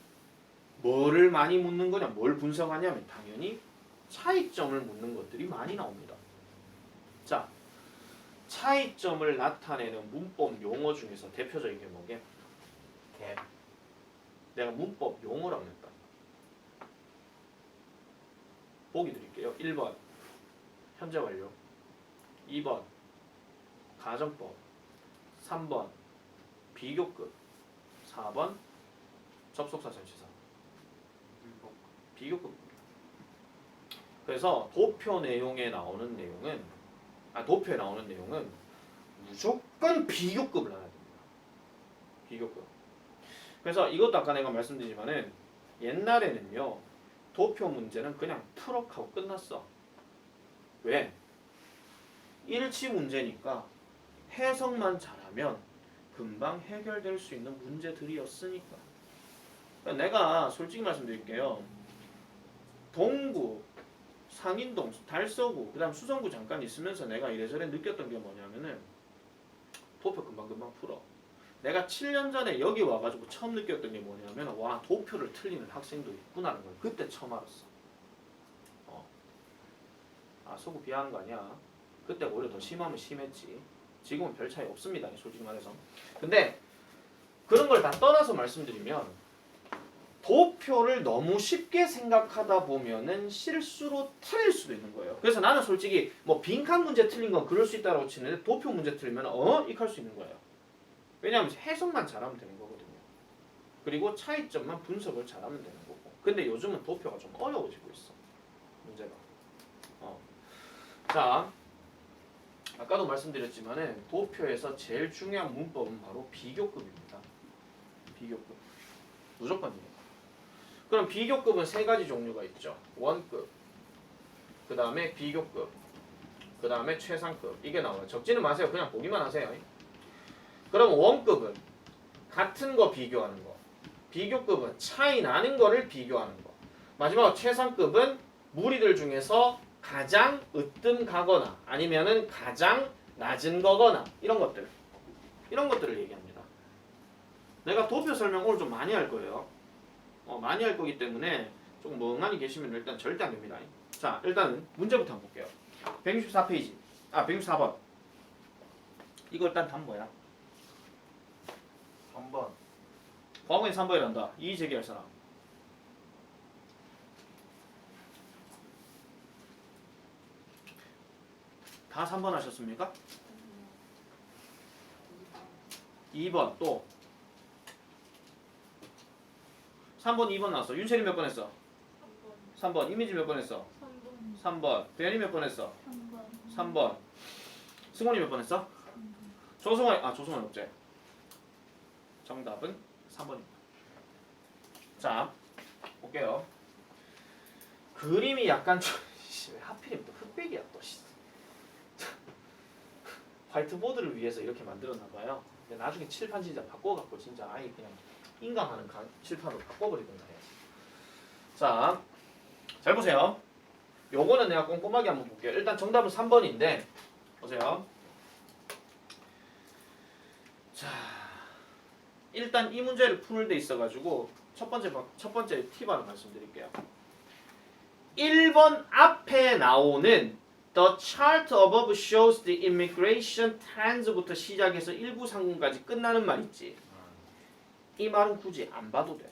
뭐를 많이 묻는 거냐, 뭘 분석하냐면 당연히 차이점을 묻는 것들이 많이 나옵니다. 자, 차이점을 나타내는 문법 용어 중에서 대표적인 게 뭐게? 갭. 내가 문법 용어라고 했다. 보기 드릴게요. 1번 현재 완료, 2번 가정법, 3번 비교급, 4번 접속사 전치사. 비교급입니다. 그래서 도표에 나오는 내용은 무조건 비교급을 알아야 됩니다. 비교급. 그래서 이것도 아까 내가 말씀드리지만은 옛날에는요 도표 문제는 그냥 풀어하고 끝났어. 왜? 일치 문제니까 해석만 잘하면 금방 해결될 수 있는 문제들이었으니까. 그러니까 내가 솔직히 말씀드릴게요. 동구, 상인동, 달서구, 그 다음 수성구 잠깐 있으면서 내가 이래저래 느꼈던 게 뭐냐면은 도표 금방금방 풀어. 내가 7년 전에 여기 와가지고 처음 느꼈던 게 뭐냐면 와 도표를 틀리는 학생도 있구나라는 걸 그때 처음 알았어. 아 서구 비하하는 거 아니야. 그때 오히려 더 심하면 심했지. 지금은 별 차이 없습니다. 솔직히 말해서. 근데 그런 걸 다 떠나서 말씀드리면 도표를 너무 쉽게 생각하다 보면은 실수로 틀릴 수도 있는 거예요. 그래서 나는 솔직히 뭐 빈칸 문제 틀린 건 그럴 수 있다고 치는데 도표 문제 틀리면 이렇게 할 수 있는 거예요. 왜냐하면 해석만 잘하면 되는 거거든요. 그리고 차이점만 분석을 잘하면 되는 거고. 근데 요즘은 도표가 좀 어려워지고 있어. 문제가. 자, 아까도 말씀드렸지만은 도표에서 제일 중요한 문법은 바로 비교급입니다. 비교급. 무조건이에요. 그럼 비교급은 세 가지 종류가 있죠. 원급, 그 다음에 비교급, 그 다음에 최상급. 이게 나와요. 적지는 마세요. 그냥 보기만 하세요. 그럼 원급은 같은 거 비교하는 거, 비교급은 차이 나는 거를 비교하는 거, 마지막 최상급은 무리들 중에서 가장 으뜸가거나 아니면은 가장 낮은 거거나 이런 것들을 얘기합니다. 내가 도표 설명 오늘 좀 많이 할 거예요. 많이 할 거기 때문에 좀 멍하니 계시면 일단 절대 안 됩니다. 자, 일단은 문제부터 한번 볼게요. 164페이지. 164번. 이거 일단 답은 뭐야? 3번. 과거엔 3번이란다. 이의 제기할 사람. 다 3번 하셨습니까? 2번 또 3번 2번 나왔어. 윤철이 몇 번 했어? 3번. 이미지 몇 번 했어? 3번. 대현이 몇 번 했어? 3번. 승원이 몇 번 했어? 조승환 없지? 정답은 3번입니다. 자, 볼게요. 그림이 약간 왜 하필이면 또 흑백이야 또. 화이트보드를 위해서 이렇게 만들었나봐요. 근데 나중에 칠판 진짜 바꿔갖고 진짜 아예 그냥 인강하는 칠판으로 바꿔버리던가 해야지. 자, 잘 보세요. 요거는 내가 꼼꼼하게 한번 볼게요. 일단 정답은 3번인데 보세요. 자, 일단 이 문제를 풀 데 있어가지고 첫 번째 팁 하나 말씀드릴게요. 1번 앞에 나오는 The chart above shows the immigration trends부터 시작해서 1930까지 끝나는 말 있지. 이 말은 굳이 안 봐도 돼.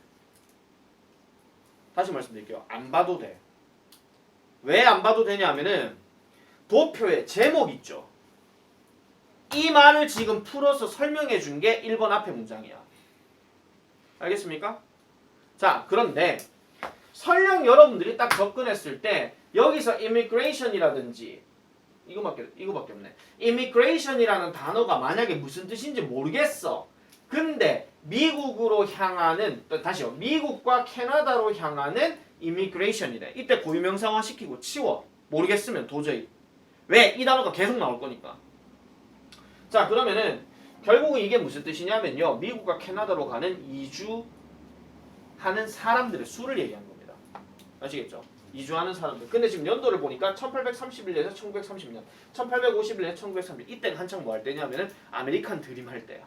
다시 말씀드릴게요. 안 봐도 돼. 왜 안 봐도 되냐면은 도표에 제목 있죠. 이 말을 지금 풀어서 설명해 준 게 1번 앞에 문장이야. 알겠습니까? 자, 그런데 설령 여러분들이 딱 접근했을 때 여기서 immigration이라든지 이거밖에 없네. immigration이라는 단어가 만약에 무슨 뜻인지 모르겠어. 근데 미국으로 향하는 다시요. 미국과 캐나다로 향하는 immigration이래. 이때 고유명사화 시키고 치워. 모르겠으면 도저히. 왜? 이 단어가 계속 나올 거니까. 자, 그러면은 결국은 이게 무슨 뜻이냐면요. 미국과 캐나다로 가는 이주하는 사람들의 수를 얘기하는 겁니다. 아시겠죠? 이주하는 사람들. 근데 지금 연도를 보니까 1831년에서 1930년, 1851년에서 1930년. 이때가 한창 뭐 할 때냐면은 아메리칸 드림 할 때야.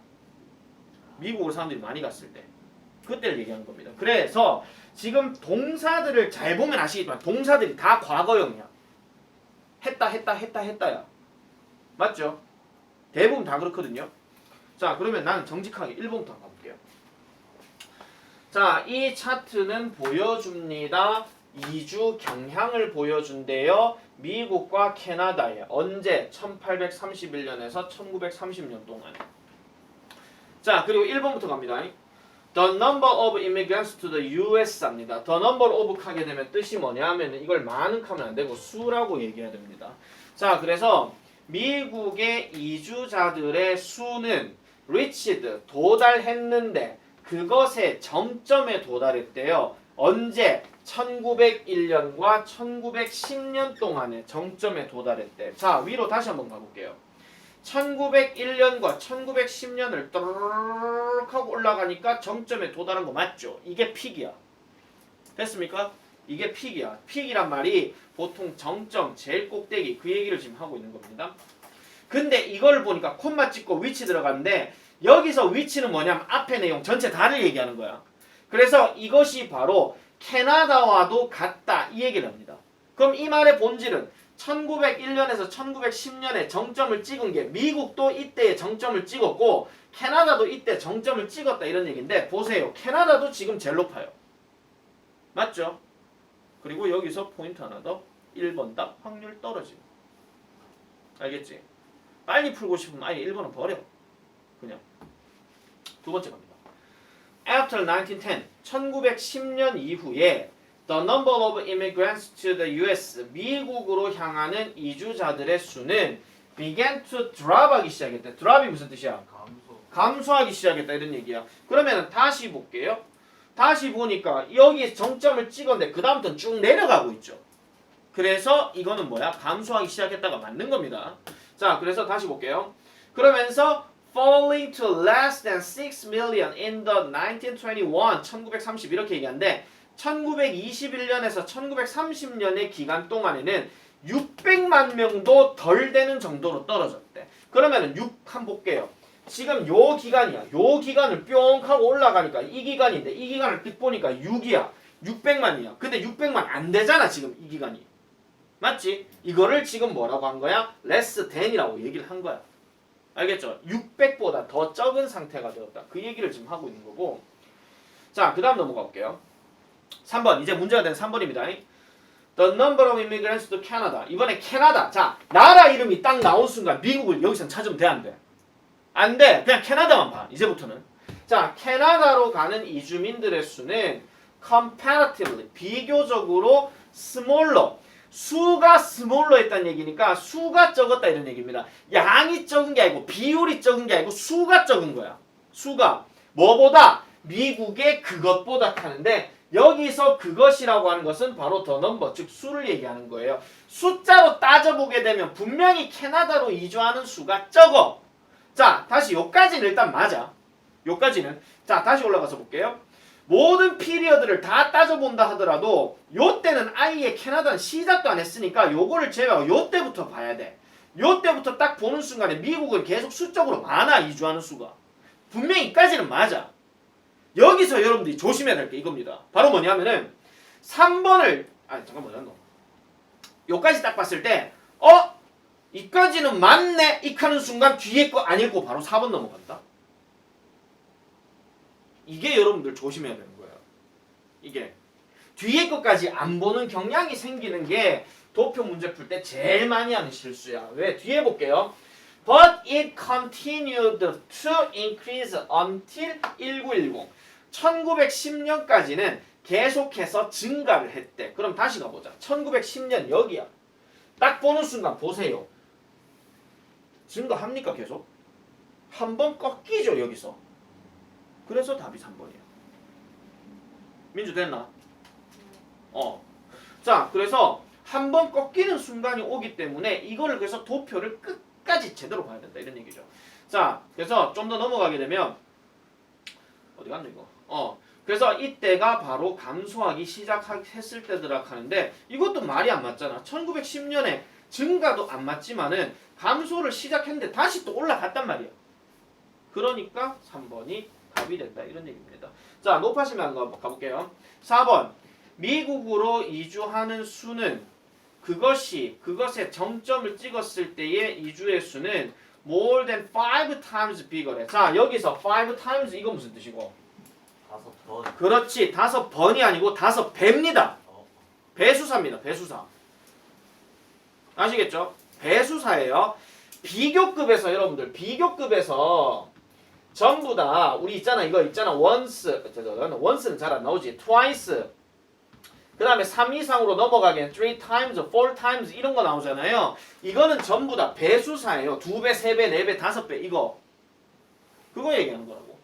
미국으로 사람들이 많이 갔을 때. 그때를 얘기하는 겁니다. 그래서 지금 동사들을 잘 보면 아시겠지만 동사들이 다 과거형이야. 했다야. 맞죠? 대부분 다 그렇거든요. 자, 그러면 나는 정직하게 1번부터 가볼게요. 자, 이 차트는 보여줍니다. 이주 경향을 보여준대요. 미국과 캐나다에 언제? 1831년에서 1930년 동안에. 자, 그리고 1번부터 갑니다. The number of immigrants to the US입니다. The number of 하게 되면 뜻이 뭐냐 하면 이걸 많은 하면 안 되고 수라고 얘기해야 됩니다. 자, 그래서 미국의 이주자들의 수는 reached 도달했는데 그것의 정점에 도달했대요. 언제? 1901년과 1910년 동안에 정점에 도달했대. 자, 위로 다시 한번 가볼게요. 1901년과 1910년을 떠르륵 하고 올라가니까 정점에 도달한 거 맞죠? 이게 픽이야. 됐습니까? 이게 픽이야. 픽이란 말이 보통 정점, 제일 꼭대기 그 얘기를 지금 하고 있는 겁니다. 근데 이걸 보니까 콤마 찍고 위치 들어갔는데 여기서 위치는 뭐냐면 앞에 내용 전체 다를 얘기하는 거야. 그래서 이것이 바로 캐나다와도 같다 이 얘기를 합니다. 그럼 이 말의 본질은 1901년에서 1910년에 정점을 찍은 게 미국도 이때에 정점을 찍었고 캐나다도 이때 정점을 찍었다 이런 얘기인데 보세요. 캐나다도 지금 제일 높아요. 맞죠? 그리고 여기서 포인트 하나 더. 1번 답 확률 떨어지고. 알겠지? 빨리 풀고 싶으면 아예 1번은 버려. 그냥. 두 번째 갑니다. After 1910, 1910년 이후에 The number of immigrants to the US, 미국으로 향하는 이주자들의 수는 began to drop하기 시작했다. drop이 무슨 뜻이야? 감소하기 시작했다 이런 얘기야. 그러면 다시 볼게요. 다시 보니까 여기 정점을 찍었는데 그 다음부터는 쭉 내려가고 있죠. 그래서 이거는 뭐야? 감소하기 시작했다가 맞는 겁니다. 자, 그래서 다시 볼게요. 그러면서 falling to less than 6 million in the 1921, 1930 이렇게 얘기하는데 1921년에서 1930년의 기간 동안에는 600만 명도 덜 되는 정도로 떨어졌대. 그러면은 6 한번 볼게요. 지금 요 기간이야. 요 기간을 뿅 하고 올라가니까 이 기간인데 이 기간을 딱 보니까 6이야. 600만이야. 근데 600만 안 되잖아 지금 이 기간이. 맞지? 이거를 지금 뭐라고 한 거야? less than이라고 얘기를 한 거야. 알겠죠? 600보다 더 적은 상태가 되었다. 그 얘기를 지금 하고 있는 거고. 자, 그 다음 넘어가 볼게요. 3번. 이제 문제가 된 3번입니다. The number of immigrants to Canada. 이번에 캐나다. 자, 나라 이름이 딱 나온 순간 미국을 여기서 찾으면 돼, 안 돼? 안 돼. 그냥 캐나다만 봐. 이제부터는. 자, 캐나다로 가는 이주민들의 수는 comparatively, 비교적으로 smaller. 수가 smaller 했다는 얘기니까 수가 적었다 이런 얘기입니다. 양이 적은 게 아니고 비율이 적은 게 아니고 수가 적은 거야. 수가. 뭐보다? 미국의 그것보다 하는데 여기서 그것이라고 하는 것은 바로 the number, 즉 수를 얘기하는 거예요. 숫자로 따져보게 되면 분명히 캐나다로 이주하는 수가 적어. 자, 다시 요까지는 일단 맞아. 요까지는. 자, 다시 올라가서 볼게요. 모든 피리어드를 다 따져본다 하더라도 요때는 아예 캐나다는 시작도 안 했으니까 요거를 제외하고 요때부터 봐야 돼. 요때부터 딱 보는 순간에 미국은 계속 수적으로 많아, 이주하는 수가. 분명히 이까지는 맞아. 여기서 여러분들이 조심해야 될 게 이겁니다. 바로 뭐냐면은 3번을 잠깐만요. 요까지 딱 봤을 때 이까지는 맞네 이 하는 순간 뒤에 거 안 읽고 바로 4번 넘어간다. 이게 여러분들 조심해야 되는 거예요. 이게 뒤에 것까지 안 보는 경향이 생기는 게 도표 문제 풀 때 제일 많이 하는 실수야. 왜? 뒤에 볼게요. But it continued to increase until 1910. 1910년까지는 계속해서 증가를 했대. 그럼 다시 가보자. 1910년 여기야. 딱 보는 순간 보세요. 증가합니까 계속? 한 번 꺾이죠 여기서. 그래서 답이 3번이에요. 민주 됐나? 자, 그래서 한 번 꺾이는 순간이 오기 때문에 이거를 그래서 도표를 끝까지 제대로 봐야 된다 이런 얘기죠. 자, 그래서 좀 더 넘어가게 되면 어디 갔나 이거? 그래서 이때가 바로 감소하기 시작했을 때더라 하는데 이것도 말이 안 맞잖아. 1910년에 증가도 안 맞지만은 감소를 시작했는데 다시 또 올라갔단 말이야. 그러니까 3번이 답이 된다 이런 얘기입니다. 자, 높아지면 한번 가볼게요. 4번 미국으로 이주하는 수는 그것의 정점을 찍었을 때의 이주의 수는 more than 5 times bigger래. 자, 여기서 5 times 이거 무슨 뜻이고? 5번. 그렇지. 5번이 아니고 5배입니다. 배수사입니다. 배수사. 아시겠죠? 배수사예요. 비교급에서 여러분들 비교급에서 전부 다 우리 있잖아 이거 있잖아 once는 잘 안 나오지 twice 그 다음에 3 이상으로 넘어가기엔 3 times, 4 times 이런 거 나오잖아요. 이거는 전부 다 배수사예요. 2배, 3배, 4배, 5배 이거 그거 얘기하는 거라고.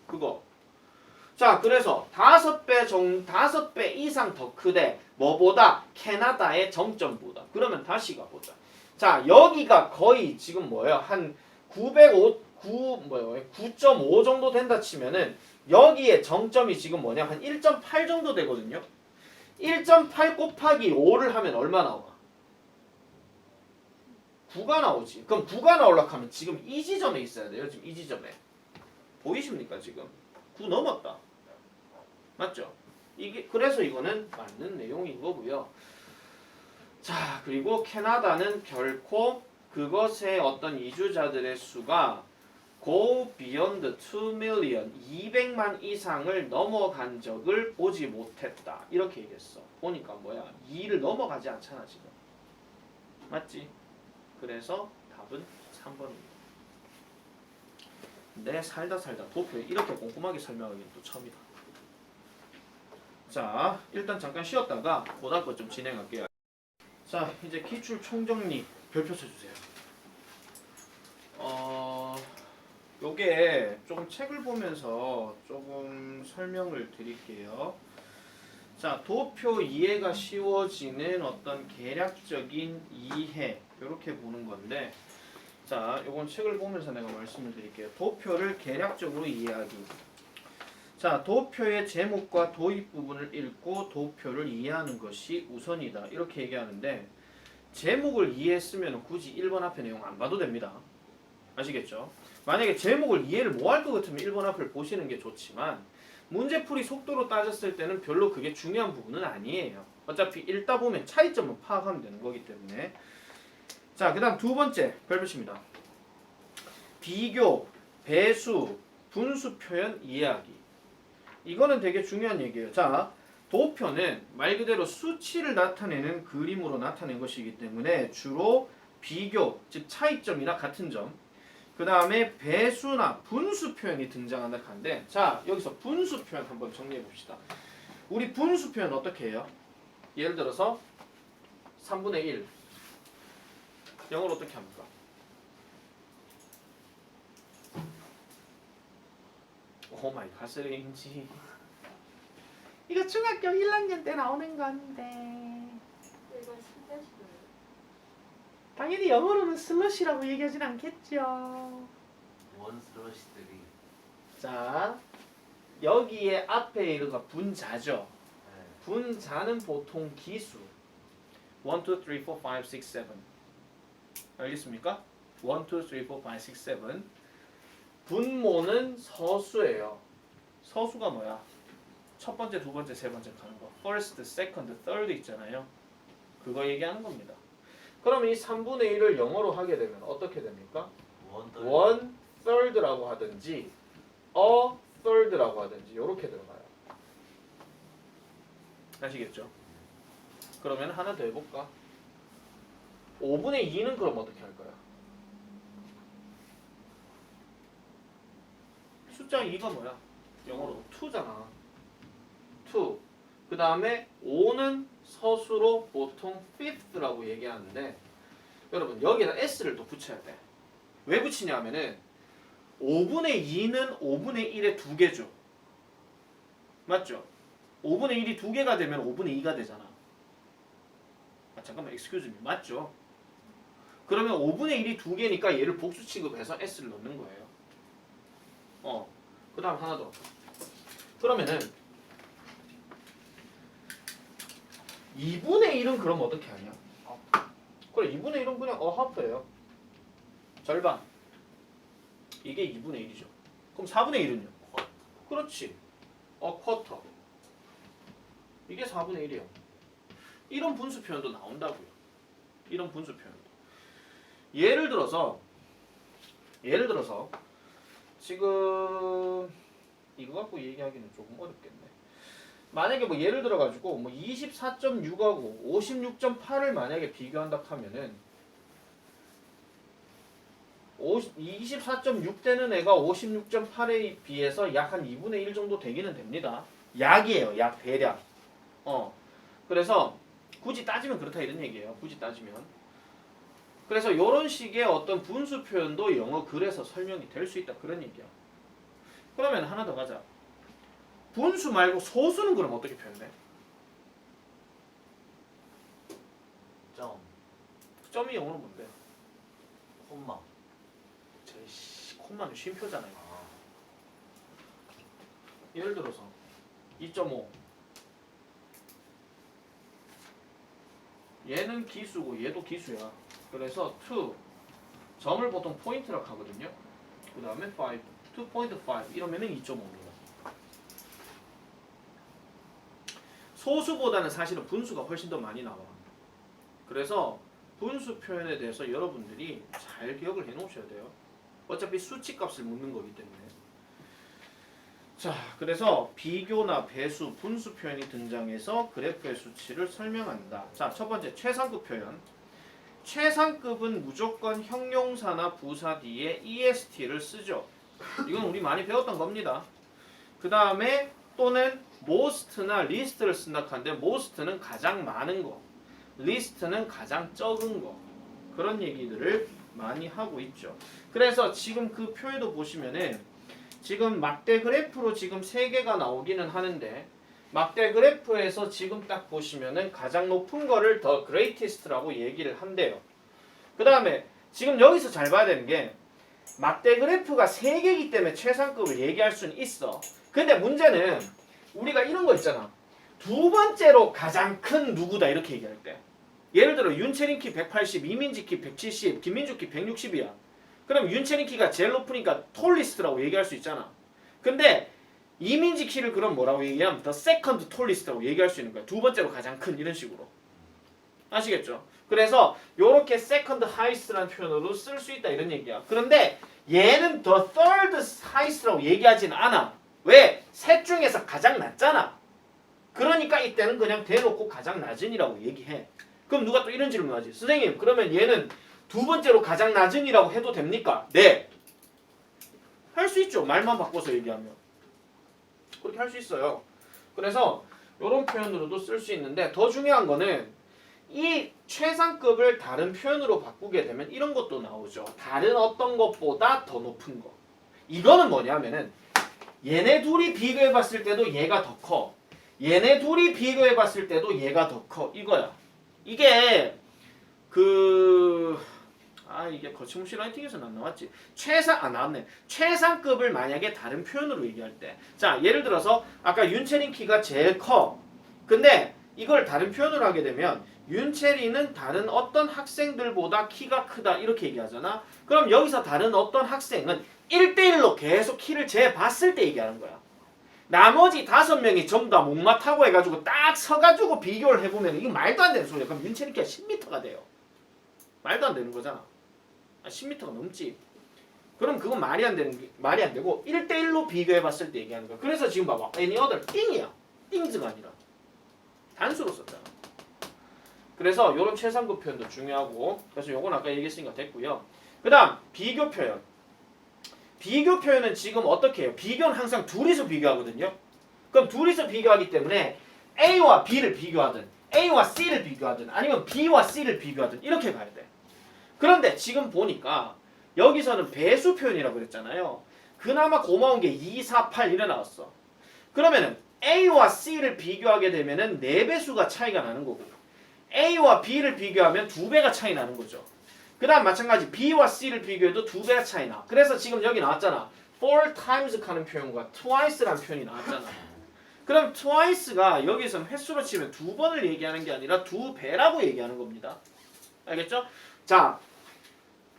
그거. 자, 그래서 5배 이상 더 크대. 뭐보다? 캐나다의 정점보다. 그러면 다시 가보자. 자, 여기가 거의 지금 뭐예요? 한 9.5 정도 된다 치면은 여기에 정점이 지금 뭐냐? 한 1.8 정도 되거든요. 1.8 곱하기 5를 하면 얼마 나와? 9가 나오지. 그럼 9가 나오려고 하면 지금 이 지점에 있어야 돼요. 지금 이 지점에. 보이십니까? 지금 9 넘었다. 맞죠? 이게 그래서 이거는 맞는 내용인 거고요. 자, 그리고 캐나다는 결코 그것의 어떤 이주자들의 수가 go beyond 2 million 200만 이상을 넘어간 적을 보지 못했다. 이렇게 얘기했어. 보니까 뭐야? 2를 넘어가지 않잖아 지금. 맞지? 그래서 답은 3번입니다. 내 살다 도표에 이렇게 꼼꼼하게 설명하기는 또 처음이다. 자, 일단 잠깐 쉬었다가 보다 거 좀 진행할게요. 자, 이제 기출 총정리 별표 쳐주세요. 요게 조금 책을 보면서 조금 설명을 드릴게요. 자, 도표 이해가 쉬워지는 어떤 계략적인 이해 이렇게 보는 건데, 자, 요건 책을 보면서 내가 말씀을 드릴게요. 도표를 계략적으로 이해하기. 자, 도표의 제목과 도입 부분을 읽고 도표를 이해하는 것이 우선이다. 이렇게 얘기하는데 제목을 이해했으면 굳이 1번 앞에 내용 안 봐도 됩니다. 아시겠죠? 만약에 제목을 이해를 못 할 것 같으면 1번 앞을 보시는 게 좋지만 문제풀이 속도로 따졌을 때는 별로 그게 중요한 부분은 아니에요. 어차피 읽다 보면 차이점을 파악하면 되는 거기 때문에. 자, 그 다음 두 번째 별표입니다. 비교, 배수, 분수 표현 이해하기. 이거는 되게 중요한 얘기예요. 자, 도표는 말 그대로 수치를 나타내는 그림으로 나타낸 것이기 때문에 주로 비교, 즉 차이점이나 같은 점, 그 다음에 배수나 분수 표현이 등장한다 하는데, 자, 여기서 분수 표현 한번 정리해 봅시다. 우리 분수 표현 어떻게 해요? 예를 들어서 3분의 1 영어로 어떻게 합니까? 오 마이 가스레인지. 이거 중학교 1학년 때 나오는 건데 이거 슬러시예요. 당연히 영어로는 슬러시라고 얘기하진 않겠죠. 원슬러시들이. 자, 여기에 앞에 이거가 분자죠. 분자는 보통 기수 1, 2, 3, 4, 5, 6, 7 알겠습니까? 1, 2, 3, 4, 5, 6, 7 분모는 서수예요. 서수가 뭐야? 첫 번째, 두 번째, 세 번째 가는 거. First, second, third 있잖아요. 그거 얘기하는 겁니다. 그럼 이 3분의 1을 영어로 하게 되면 어떻게 됩니까? 원 1/3라고 하든지 a third라고 하든지 이렇게 들어가요. 아시겠죠? 그러면 하나 더 해볼까? 5분의 2는 그럼 어떻게 할 거야? 숫자 2가 뭐야? 영어로 2잖아. 2. 그 다음에 5는 서수로 보통 fifth라고 얘기하는데 여러분 여기다 s를 또 붙여야 돼. 왜 붙이냐면은 5분의 2는 5분의 1의 2개죠. 맞죠? 5분의 1이 2개가 되면 5분의 2가 되잖아. 아, 잠깐만, excuse me. 맞죠? 그러면 5분의 1이 2개니까 얘를 복수 취급해서 s를 넣는 거예요. 그 다음 하나 더. 그러면은 2분의 1은 그럼 어떻게 하냐? 그래, 2분의 1은 그냥 half예요. 절반. 이게 2분의 1이죠. 그럼 4분의 1은요? 그렇지. quarter. 이게 4분의 1이에요. 이런 분수 표현도 나온다고요. 이런 분수 표현도. 예를 들어서 지금 이거 갖고 얘기하기는 조금 어렵겠네. 만약에 뭐 예를 들어 가지고 뭐 24.6하고 56.8을 만약에 비교한다 하면은 24.6 되는 애가 56.8에 비해서 약 한 2분의 1 정도 되기는 됩니다. 약이에요. 약 대략. 그래서 굳이 따지면 그렇다 이런 얘기예요. 굳이 따지면. 그래서 이런 식의 어떤 분수 표현도 영어 글에서 설명이 될 수 있다 그런 얘기야. 그러면 하나 더 가자. 분수 말고 소수는 그럼 어떻게 표현돼? 점 점이 영어로 뭔데? 콤마 콤마는 쉼표잖아요. 아, 예를 들어서 2.5 얘는 기수고 얘도 기수야. 그래서 2 점을 보통 포인트라고 하거든요. 그 다음에 5 2.5 이러면은 2.5입니다. 소수보다는 사실은 분수가 훨씬 더 많이 나와. 그래서 분수 표현에 대해서 여러분들이 잘 기억을 해 놓으셔야 돼요. 어차피 수치값을 묻는 거기 때문에. 자, 그래서 비교나 배수, 분수 표현이 등장해서 그래프의 수치를 설명한다. 자, 첫 번째 최상급 표현. 최상급은 무조건 형용사나 부사 뒤에 est를 쓰죠. 이건 우리 많이 배웠던 겁니다. 그 다음에 또는 most나 least를 쓴다 하는데 most는 가장 많은 거, least는 가장 적은 거 그런 얘기들을 많이 하고 있죠. 그래서 지금 그 표에도 보시면은 지금 막대 그래프로 지금 3개가 나오기는 하는데 막대 그래프에서 지금 딱 보시면은 가장 높은 거를 the greatest라고 얘기를 한대요. 그 다음에 지금 여기서 잘 봐야 되는 게 막대 그래프가 3개이기 때문에 최상급을 얘기할 수는 있어. 근데 문제는 우리가 이런 거 있잖아. 두 번째로 가장 큰 누구다 이렇게 얘기할 때 예를 들어 윤채린 키 180, 이민지 키 170, 김민주 키 160이야. 그럼 윤채린 키가 제일 높으니까 톨리스트라고 얘기할 수 있잖아. 근데 이민지 키를 그럼 뭐라고 얘기하면 the second tallest라고 얘기할 수 있는 거야. 두 번째로 가장 큰 이런 식으로. 아시겠죠? 그래서 요렇게 second highest라는 표현으로 쓸 수 있다 이런 얘기야. 그런데 얘는 the third highest라고 얘기하진 않아. 왜? 셋 중에서 가장 낮잖아. 그러니까 이때는 그냥 대놓고 가장 낮은이라고 얘기해. 그럼 누가 또 이런 질문을 하지. 선생님 그러면 얘는 두 번째로 가장 낮은이라고 해도 됩니까? 네. 할 수 있죠. 말만 바꿔서 얘기하면. 그렇게 할 수 있어요. 그래서 이런 표현으로도 쓸 수 있는데 더 중요한 거는 이 최상급을 다른 표현으로 바꾸게 되면 이런 것도 나오죠. 다른 어떤 것보다 더 높은 거. 이거는 뭐냐면은 얘네 둘이 비교해 봤을 때도 얘가 더 커. 얘네 둘이 비교해 봤을 때도 얘가 더 커. 이거야. 이게 이게 거침없이 라이팅에서는 안 나왔지. 나왔네. 최상급을 만약에 다른 표현으로 얘기할 때. 자, 예를 들어서 아까 윤채린 키가 제일 커. 근데 이걸 다른 표현으로 하게 되면 윤채린은 다른 어떤 학생들보다 키가 크다 이렇게 얘기하잖아. 그럼 여기서 다른 어떤 학생은 1대1로 계속 키를 재봤을 때 얘기하는 거야. 나머지 5명이 전부 다 못마타고 해가지고 딱 서가지고 비교를 해보면 이거 말도 안 되는 소리야. 그럼 윤채린 키가 10m가 돼요. 말도 안 되는 거잖아. 10m가 넘지. 그럼 그건 말이 안 되고 1대1로 비교해 봤을 때 얘기하는 거야. 그래서 지금 봐봐. any other 띵이야. 띵즈가 아니라 단수로 썼잖아. 그래서 이런 최상급 표현도 중요하고, 그래서 요건 아까 얘기했으니까 됐고요. 그 다음 비교 표현. 비교 표현은 지금 어떻게 해요? 비교는 항상 둘이서 비교하거든요. 그럼 둘이서 비교하기 때문에 A와 B를 비교하든 A와 C를 비교하든 아니면 B와 C를 비교하든 이렇게 가야 돼. 그런데 지금 보니까 여기서는 배수 표현이라고 그랬잖아요. 그나마 고마운 게 2, 4, 8 이래 나왔어. 그러면은 A와 C를 비교하게 되면은 4배수가 차이가 나는 거고, A와 B를 비교하면 2배가 차이 나는 거죠. 그 다음 마찬가지 B와 C를 비교해도 2배가 차이 나. 그래서 지금 여기 나왔잖아. 4 times 하는 표현과 twice라는 표현이 나왔잖아. 그럼 twice가 여기서는 횟수로 치면 2번을 얘기하는 게 아니라 2배라고 얘기하는 겁니다. 알겠죠? 자,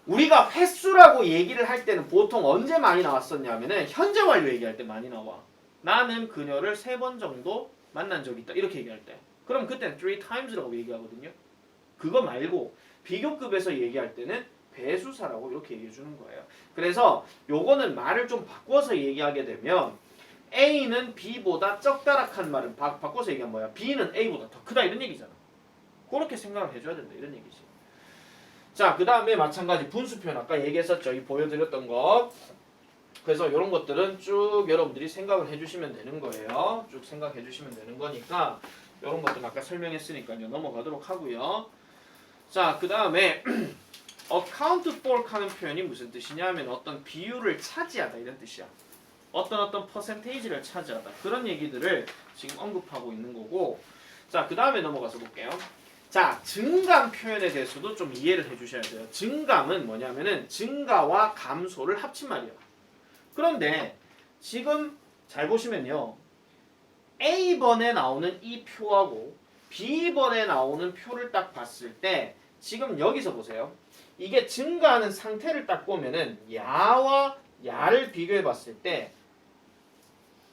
우리가 횟수라고 얘기를 할 때는 보통 언제 많이 나왔었냐면은 현재 완료 얘기할 때 많이 나와. 나는 그녀를 3번 정도 만난 적이 있다. 이렇게 얘기할 때. 그럼 그때는 3 times라고 얘기하거든요. 그거 말고 비교급에서 얘기할 때는 배수사라고 이렇게 얘기해 주는 거예요. 그래서 요거는 말을 좀 바꿔서 얘기하게 되면 A는 B보다 적다락한 말은 바꿔서 얘기하면 뭐야? B는 A보다 더 크다 이런 얘기잖아. 그렇게 생각을 해줘야 된다 이런 얘기지. 자, 그 다음에 마찬가지 분수 표현 아까 얘기했었죠. 이 보여드렸던 거. 그래서 이런 것들은 쭉 여러분들이 생각을 해주시면 되는 거예요. 쭉 생각해 주시면 되는 거니까 이런 것들은 아까 설명했으니까요. 넘어가도록 하고요. 자, 그 다음에 account for 하는 표현이 무슨 뜻이냐면 어떤 비율을 차지하다 이런 뜻이야. 어떤 퍼센테이지를 차지하다 그런 얘기들을 지금 언급하고 있는 거고. 자, 그 다음에 넘어가서 볼게요. 자, 증감 표현에 대해서도 좀 이해를 해주셔야 돼요. 증감은 뭐냐면은 증가와 감소를 합친 말이에요. 그런데 지금 잘 보시면요, A번에 나오는 이 표하고 B번에 나오는 표를 딱 봤을 때 지금 여기서 보세요. 이게 증가하는 상태를 딱 보면은 야와 야를 비교해 봤을 때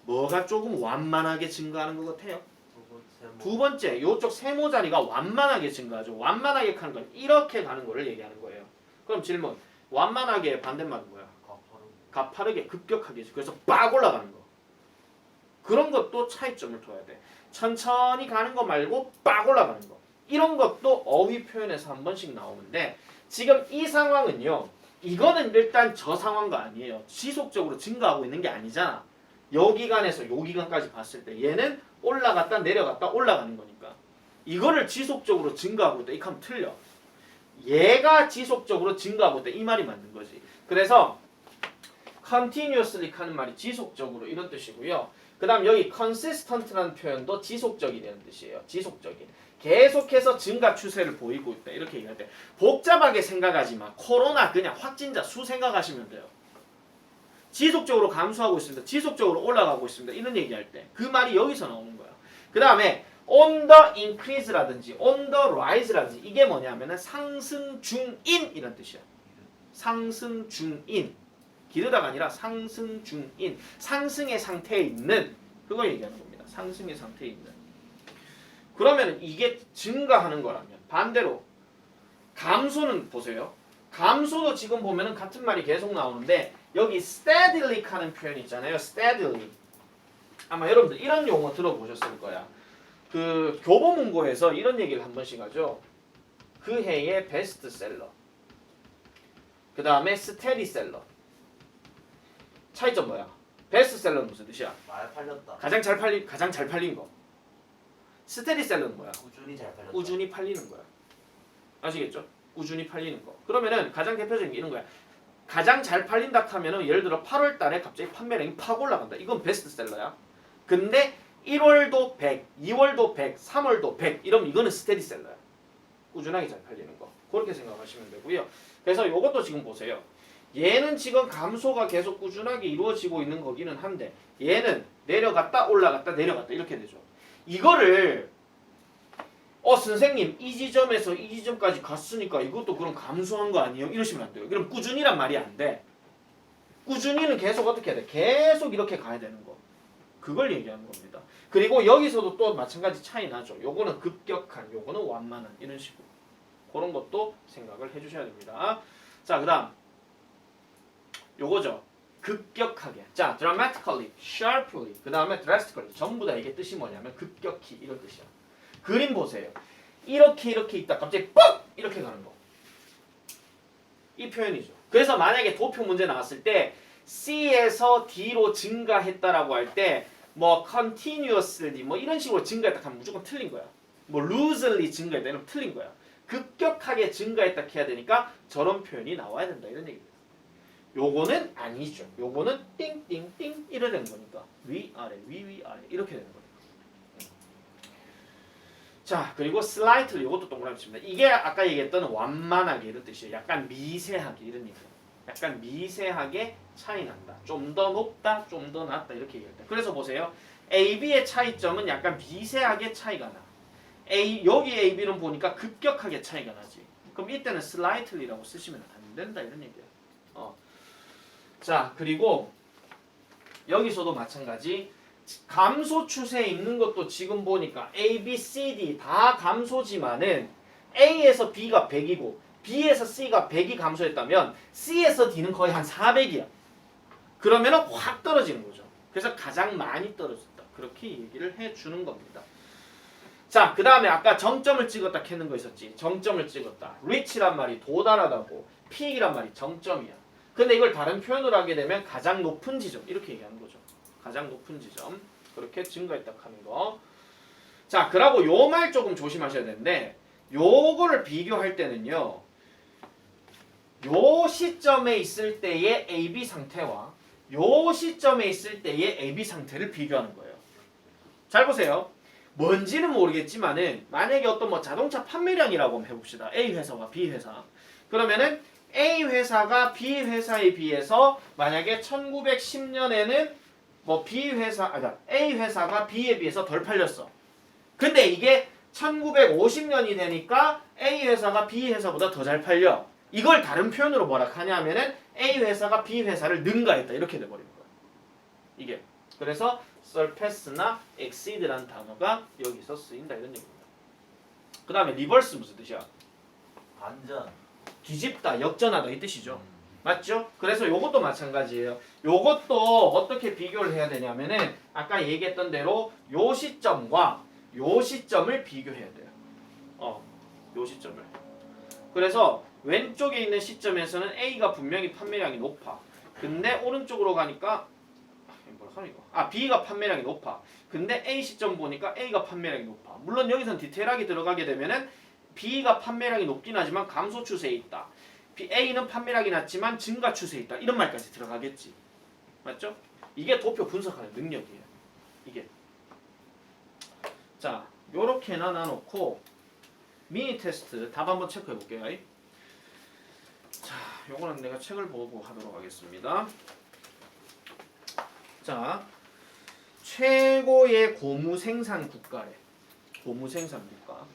뭐가 조금 완만하게 증가하는 것 같아요? 두 번째, 이쪽 세모 자리가 완만하게 증가하죠. 완만하게 가는 건 이렇게 가는 거를 얘기하는 거예요. 그럼 질문, 완만하게 반대말은 뭐야? 가파르게, 급격하게. 그래서 빡 올라가는 거. 그런 것도 차이점을 둬야 돼. 천천히 가는 거 말고 빡 올라가는 거. 이런 것도 어휘 표현에서 한 번씩 나오는데 지금 이 상황은요, 이거는 일단 저 상황과 아니에요. 지속적으로 증가하고 있는 게 아니잖아. 요 기간에서 요 기간까지 봤을 때 얘는 올라갔다 내려갔다 올라가는 거니까 이거를 지속적으로 증가하고 있다. 이 하면 틀려. 얘가 지속적으로 증가하고 있다. 이 말이 맞는 거지. 그래서 continuously 하는 말이 지속적으로 이런 뜻이고요. 그 다음 여기 consistent라는 표현도 지속적이라는 뜻이에요. 지속적인. 계속해서 증가 추세를 보이고 있다. 이렇게 얘기할 때 복잡하게 생각하지 마. 코로나 그냥 확진자 수 생각하시면 돼요. 지속적으로 감소하고 있습니다. 지속적으로 올라가고 있습니다. 이런 얘기할 때 그 말이 여기서 나오는 거야. 그 다음에 on the increase라든지 on the rise라든지 이게 뭐냐면은 상승 중인 이런 뜻이야. 상승 중인. 기르다가 아니라 상승 중인. 상승의 상태에 있는 그걸 얘기하는 겁니다. 상승의 상태에 있는. 그러면 이게 증가하는 거라면 반대로 감소는 보세요. 감소도 지금 보면은 같은 말이 계속 나오는데 여기 steadily 하는 표현 있잖아요. steadily. 아마 여러분들 이런 용어 들어보셨을 거야. 그 교보문고에서 이런 얘기를 한 번씩 하죠. 그 해의 베스트셀러. 그 다음에 스테디셀러. 차이점 뭐야? 베스트셀러는 무슨 뜻이야? 많이 팔렸다. 가장 잘 팔린 거. 스테디셀러는 뭐야? 꾸준히 잘 팔렸다. 꾸준히 팔리는 거야. 아시겠죠? 꾸준히 팔리는 거. 그러면은 가장 대표적인 게 이런 거야. 가장 잘 팔린다 하면은 예를 들어 8월 달에 갑자기 판매량이 팍 올라간다. 이건 베스트셀러야. 근데 1월도 100, 2월도 100, 3월도 100 이러면 이거는 스테디셀러야. 꾸준하게 잘 팔리는 거. 그렇게 생각하시면 되고요. 그래서 이것도 지금 보세요. 얘는 지금 감소가 계속 꾸준하게 이루어지고 있는 거기는 한데 얘는 내려갔다 올라갔다 내려갔다 이렇게 되죠. 이거를 선생님 이 지점에서 이 지점까지 갔으니까 이것도 그럼 감소한 거 아니에요? 이러시면 안 돼요. 그럼 꾸준히란 말이 안 돼. 꾸준히는 계속 어떻게 해야 돼? 계속 이렇게 가야 되는 거. 그걸 얘기하는 겁니다. 그리고 여기서도 또 마찬가지 차이 나죠. 요거는 급격한, 요거는 완만한 이런 식으로. 그런 것도 생각을 해주셔야 됩니다. 자, 그다음 요거죠. 급격하게. 자, dramatically, sharply, 그 다음에 drastically. 전부 다 이게 뜻이 뭐냐면 급격히 이런 뜻이야. 그림 보세요. 이렇게 있다 갑자기 뻑 이렇게 가는 거. 이 표현이죠. 그래서 만약에 도표 문제 나왔을 때 C에서 D로 증가했다라고 할 때 뭐 continuously 뭐 이런 식으로 증가했다 하면 무조건 틀린 거야. 뭐 loosely 증가했다 이러면 틀린 거야. 급격하게 증가했다 해야 되니까 저런 표현이 나와야 된다 이런 얘기입니다. 요거는 아니죠. 요거는 띵띵띵 이래 되는 거니까 위아래 위아래 이렇게 되는 거니까. 자, 그리고 slightly 요것도 동그라미 칩니다. 이게 아까 얘기했던 완만하게 이런 뜻이에요. 약간 미세하게 이런 얘기예요. 약간 미세하게 차이 난다. 좀 더 높다, 좀 더 낮다 이렇게 얘기할 때. 그래서 보세요. A, B의 차이점은 약간 미세하게 차이가 나. 여기 A, B는 보니까 급격하게 차이가 나지. 그럼 이때는 slightly라고 쓰시면 안 된다 이런 얘기예요. 자, 그리고 여기서도 마찬가지. 감소 추세에 있는 것도 지금 보니까 A, B, C, D 다 감소지만은 A에서 B가 100이고 B에서 C가 100이 감소했다면 C에서 D는 거의 한 400이야. 그러면은 확 떨어지는 거죠. 그래서 가장 많이 떨어졌다. 그렇게 얘기를 해주는 겁니다. 자, 그 다음에 아까 정점을 찍었다 했는 거 있었지. 정점을 찍었다. reach란 말이 도달하다고, peak이란 말이 정점이야. 근데 이걸 다른 표현으로 하게 되면 가장 높은 지점 이렇게 얘기하는 거죠. 가장 높은 지점 그렇게 증가했다 하는 거. 자, 그러고 요 말 조금 조심하셔야 되는데 요거를 비교할 때는요. 요 시점에 있을 때의 AB 상태와 요 시점에 있을 때의 AB 상태를 비교하는 거예요. 잘 보세요. 뭔지는 모르겠지만은 만약에 어떤 뭐 자동차 판매량이라고 한번 해봅시다. A 회사와 B 회사. 그러면은 A 회사가 B 회사에 비해서 만약에 1910년에는 뭐 B 회사, A 회사가 B에 비해서 덜 팔렸어. 근데 이게 1950년이 되니까 A 회사가 B 회사보다 더 잘 팔려. 이걸 다른 표현으로 뭐라 하냐면은 A 회사가 B 회사를 능가했다 이렇게 돼버리는 거야. 이게. 그래서 surpass나 exceed라는 단어가 여기서 쓰인다 이런 얘기입니다. 그 다음에 reverse 무슨 뜻이야? 반전. 뒤집다, 역전하다 이 뜻이죠. 맞죠? 그래서 요것도 마찬가지예요. 요것도 어떻게 비교를 해야 되냐면은 아까 얘기했던 대로 요 시점과 요 시점을 비교해야 돼요. 요 시점을. 그래서 왼쪽에 있는 시점에서는 A가 분명히 판매량이 높아. 근데 오른쪽으로 가니까 B가 판매량이 높아. 근데 A 시점 보니까 A가 판매량이 높아. 물론 여기선 디테일하게 들어가게 되면은 B가 판매량이 높긴 하지만 감소 추세에 있다. A는 판매량이 낮지만 증가 추세에 있다. 이런 말까지 들어가겠지. 맞죠? 이게 도표 분석하는 능력이에요. 이게. 자, 요렇게 나눠놓고 미니 테스트 답 한번 체크해 볼게요. 자, 요거는 내가 책을 보고 하도록 하겠습니다. 자, 최고의 고무 생산 국가래. 고무 생산 국가.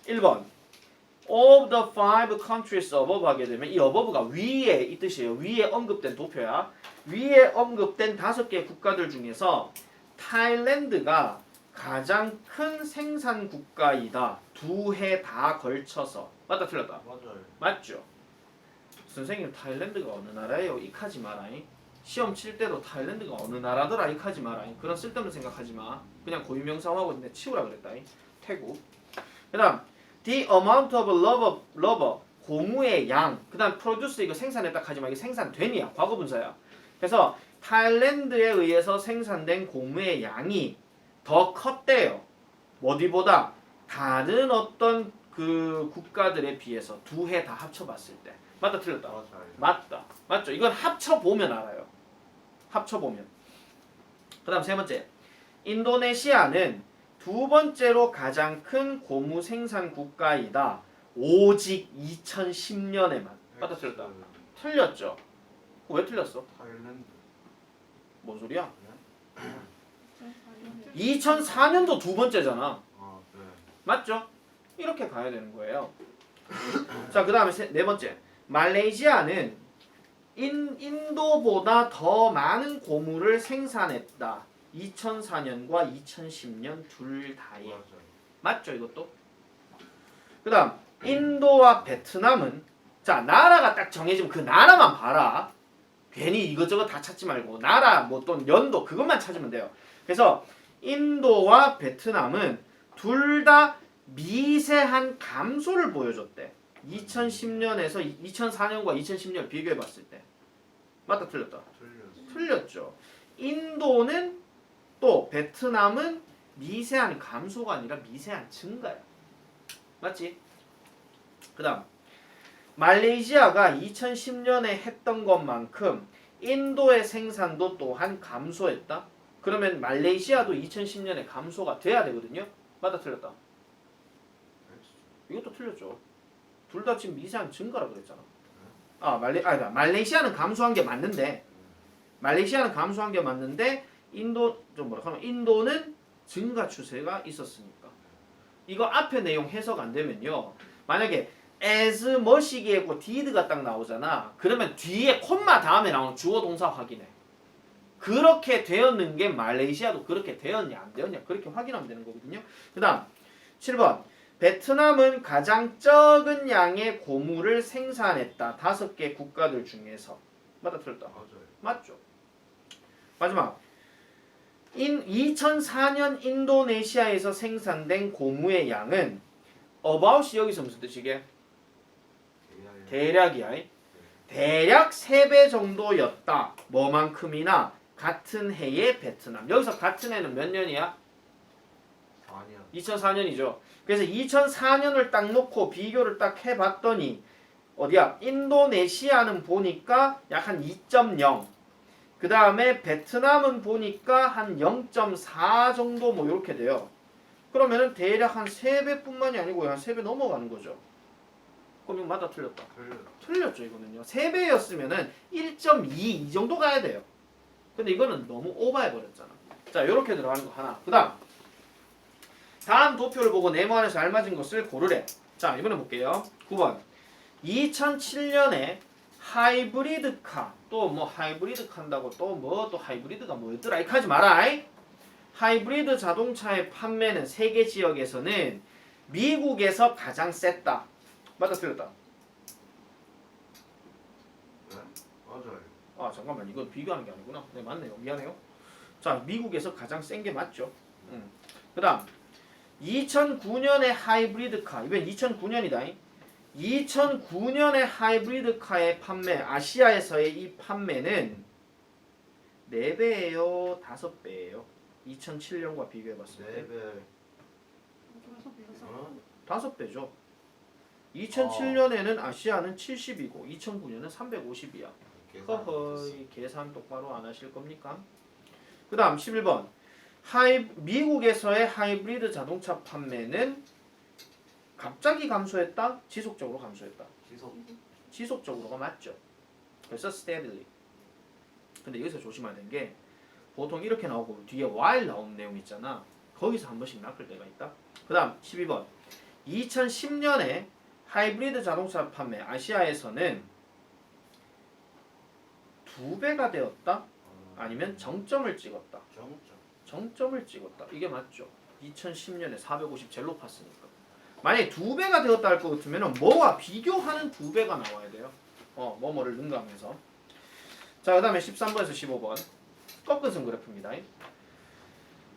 1번. Of the five countries above 하게 되면 이 above가 위에 이 뜻이에요. 위에 언급된 도표야. 위에 언급된 5개 국가들 중에서 타일랜드가 가장 큰 생산 국가이다. 2해 다 걸쳐서. 맞다 틀렸다? 맞아요. 맞죠? 선생님 타일랜드가 어느 나라예요? 익하지 마라잉. 시험 칠 때도 타일랜드가 어느 나라더라 익하지 마라잉. 그런 쓸데없는 생각하지 마. 그냥 고유명사하고 내 치우라 그랬다잉. 태국. 그 다음 The amount of rubber 고무의 양. 그 다음 produce 이거 생산했다 하지 마. 이게 생산된이야. 과거분사야. 그래서 타일랜드에 의해서 생산된 고무의 양이 더 컸대요. 어디보다? 다른 어떤 그 국가들에 비해서 2해 다 합쳐봤을 때. 맞다 틀렸다? 맞아요. 맞다. 맞죠? 이건 합쳐보면 알아요. 합쳐보면. 그 다음 3번째. 인도네시아는 2번째로 가장 큰 고무 생산 국가이다. 오직 2010년에만. 맞다 틀렸다? 틀렸죠? 왜 틀렸어? 타일랜드. 뭔 소리야? 2004년도 2번째잖아. 네. 맞죠? 이렇게 가야 되는 거예요. 자, 그 다음에 4번째. 말레이시아는 인도보다 더 많은 고무를 생산했다. 2004년과 2010년 둘 다에. 맞아요. 맞죠, 이것도? 그 다음 인도와 베트남은 자 나라가 딱 정해지면 그 나라만 봐라. 괜히 이것저것 다 찾지 말고 나라 뭐 또 연도 그것만 찾으면 돼요. 그래서 인도와 베트남은 둘 다 미세한 감소를 보여줬대. 2010년에서 2004년과 2010년 비교해 봤을 때. 맞다 틀렸다. 틀렸죠. 인도는 또 베트남은 미세한 감소가 아니라 미세한 증가야. 맞지? 그 다음 말레이시아가 2010년에 했던 것만큼 인도의 생산도 또한 감소했다. 그러면 말레이시아도 2010년에 감소가 돼야 되거든요. 맞다 틀렸다. 이것도 틀렸죠. 둘 다 지금 미세한 증가라 그랬잖아. 말레이시아는 감소한 게 맞는데 인도는 증가 추세가 있었으니까. 이거 앞에 내용 해석 안 되면요. 만약에 as 뭐시기에 있고 did가 딱 나오잖아. 그러면 뒤에 콤마 다음에 나오는 주어 동사 확인해. 그렇게 되었는 게 말레이시아도 그렇게 되었냐 안 되었냐 그렇게 확인하면 되는 거거든요. 그 다음 7번 베트남은 가장 적은 양의 고무를 생산했다. 5개 국가들 중에서. 맞다 틀렸다. 맞아요. 맞죠. 마지막 2004년 인도네시아에서 생산된 고무의 양은 about이 여기서 무슨 뜻이게? 대략이야. 대략 3배 정도였다. 뭐만큼이나 같은 해의 베트남. 여기서 같은 해는 몇 년이야? 4년. 2004년이죠. 그래서 2004년을 딱 놓고 비교를 딱 해봤더니 어디야? 인도네시아는 보니까 약 한 2.0. 그 다음에 베트남은 보니까 한 0.4 정도 뭐 이렇게 돼요. 그러면은 대략 한 3배뿐만이 아니고 한 3배 넘어가는 거죠. 그럼 이거 맞다 틀렸다. 틀렸죠 이거는요. 3배였으면은 1.2 이 정도 가야 돼요. 근데 이거는 너무 오버해버렸잖아. 자 이렇게 들어가는 거 하나. 그 다음 도표를 보고 네모 안에서 알맞은 것을 고르래. 자 이번에 볼게요. 9번 2007년에 하이브리드카 또 뭐 하이브리드 한다고 또 뭐 또 하이브리드가 뭐였더라 이렇게 하지 마라. 하이브리드 자동차의 판매는 세계 지역에서는 미국에서 가장 셌다. 맞다 틀렸다. 네? 맞아요. 아 잠깐만 이건 비교하는 게 아니구나. 네 맞네요. 미안해요. 자 미국에서 가장 센 게 맞죠. 그 다음 2009년의 하이브리드카 이번 2009년이다. 2009년의 하이브리드카의 판매 아시아에서의 이 판매는 4배예요 5배예요 2007년과 비교해봤을 때 4배. 5배죠 2007년에는 아시아는 70이고 2009년은 350이야 허허이 계산 똑바로 안 하실 겁니까? 그 다음 11번 미국에서의 하이브리드 자동차 판매는 갑자기 감소했다? 지속적으로 감소했다? 지속적으로가 맞죠. 그래서 steadily. 근데 여기서 조심해야 되는 게 보통 이렇게 나오고 뒤에 while 나오는 내용 있잖아. 거기서 한 번씩 낚을 때가 있다. 그 다음 12번 2010년에 하이브리드 자동차 판매 아시아에서는 2배가 되었다? 아니면 정점을 찍었다? 정점을 찍었다. 이게 맞죠. 2010년에 450 제일 높았으니까. 만약에 2배가 되었다 할 것 같으면 뭐와 비교하는 2배가 나와야 돼요. 뭐뭐를 능가하면서. 자, 그 다음에 13번에서 15번. 꺾은선 그래프입니다.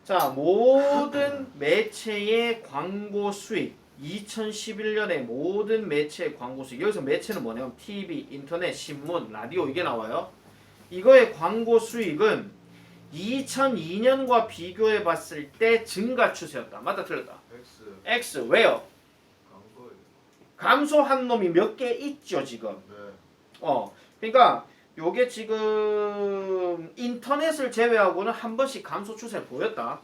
자, 모든 매체의 광고 수익. 2011년에 모든 매체의 광고 수익. 여기서 매체는 뭐냐면 TV, 인터넷, 신문, 라디오 이게 나와요. 이거의 광고 수익은 2002년과 비교해 봤을 때 증가 추세였다. 맞다 틀렸다. X 왜요? 감소한 놈이 몇 개 있죠 지금. 그러니까 요게 지금 인터넷을 제외하고는 한 번씩 감소 추세를 보였다.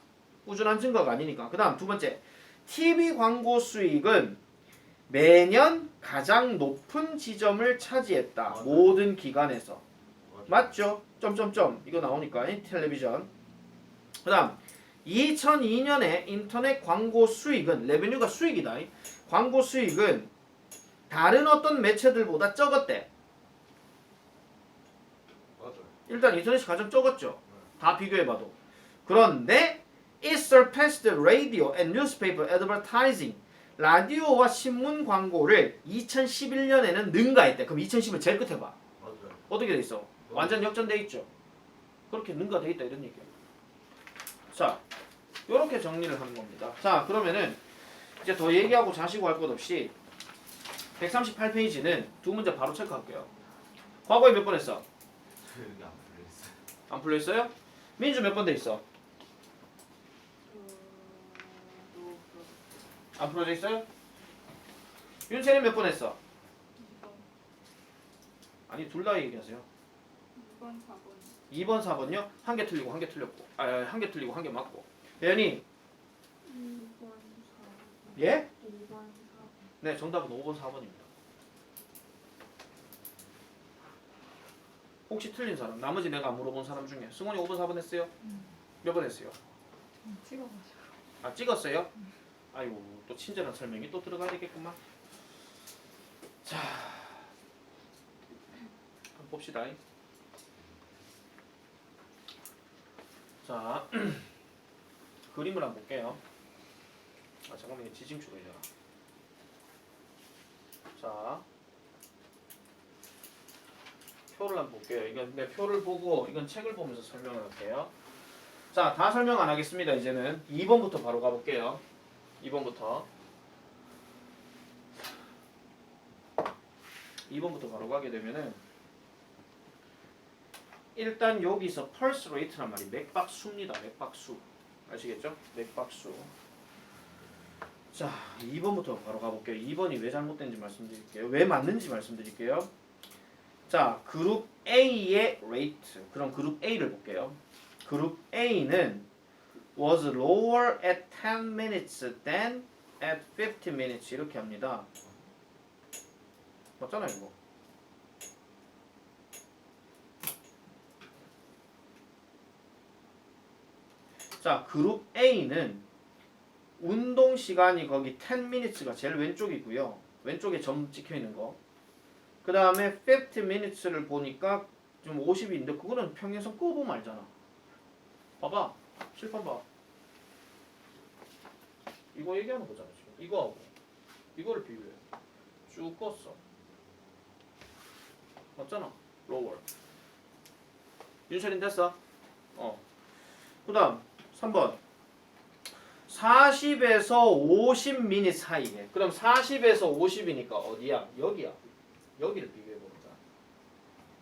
꾸준한 증가가 아니니까. 그 다음 두 번째 TV 광고 수익은 매년 가장 높은 지점을 차지했다. 맞아요. 모든 기관에서. 맞죠? 점점점 이거 나오니까 텔레비전. 그 다음 2002년에 인터넷 광고 수익은 레베뉴가 수익이다. 광고 수익은 다른 어떤 매체들보다 적었대. 맞아요. 일단 인터넷이 가장 적었죠. 다 비교해봐도. 그런데 it surpassed radio and newspaper advertising. 라디오와 신문 광고를 2011년에는 능가했대. 그럼 2010은 제일 끝에 봐. 맞아요. 어떻게 돼 있어? 완전 역전돼 있죠. 그렇게 능가돼 있다 이런 얘기야. 자, 이렇게 정리를 하는 겁니다. 자, 그러면은 이제 더 얘기하고 자시고 할 것 없이 138페이지는 두 문제 바로 체크할게요. 과거에 몇 번 했어? 여기 안 풀려있어요. 안 풀려 있어요? 민주 몇 번 돼 있어? 안 풀어져 있어요? 윤세는 몇 번 했어? 2번, 아니 둘 다 얘기하세요. 2번, 4번. 2번, 4번요? 한 개 틀리고 한 개 틀렸고, 한 개 틀리고 한 개 맞고. 배현이 2번, 4번. 예? 5번, 4번. 네, 정답은 5번, 4번입니다. 혹시 틀린 사람, 나머지 내가 안 물어본 사람 중에 승원이 5번, 4번 했어요? 몇 번 했어요? 찍어가지고. 아, 찍었어요? 아이고, 또 친절한 설명이 또 들어가야 되겠구만. 자, 한번 봅시다. 자, 그림을 한번 볼게요. 아, 잠깐만, 이게 지짐축가 있잖아. 자, 표를 한번 볼게요. 이건 내 표를 보고, 이건 책을 보면서 설명을 할게요. 자, 다 설명 안 하겠습니다. 이제는 2번부터 바로 가볼게요. 2번부터. 2번부터 바로 가게 되면은 일단 여기서 펄스 레이트란 말이 맥박수입니다. 맥박수. 아시겠죠? 맥박수. 자, 2번부터 바로 가볼게요. 2번이 왜 잘못된지 말씀드릴게요. 왜 맞는지 말씀드릴게요. 자, 그룹 A의 레이트. 그럼 그룹 A를 볼게요. 그룹 A는 was lower at 10 minutes than at 50 minutes 이렇게 합니다. 맞잖아 이거. 자, 그룹 A는 운동 시간이 거기 10 minutes가 제일 왼쪽이고요. 왼쪽에 점 찍혀 있는 거. 그 다음에 50 minutes를 보니까 좀 50인데 그거는 평행선 끄보면 알잖아. 봐봐. 칠판 봐. 이거 얘기하는 거잖아 지금. 이거하고 이거를 비교해. 쭉 껐어. 맞잖아. 로월. 윤철인 됐어? 그 다음 3번 40에서 50 미닛 사이에. 그럼 40에서 50이니까 어디야? 여기야. 여기를 비교해봅니다.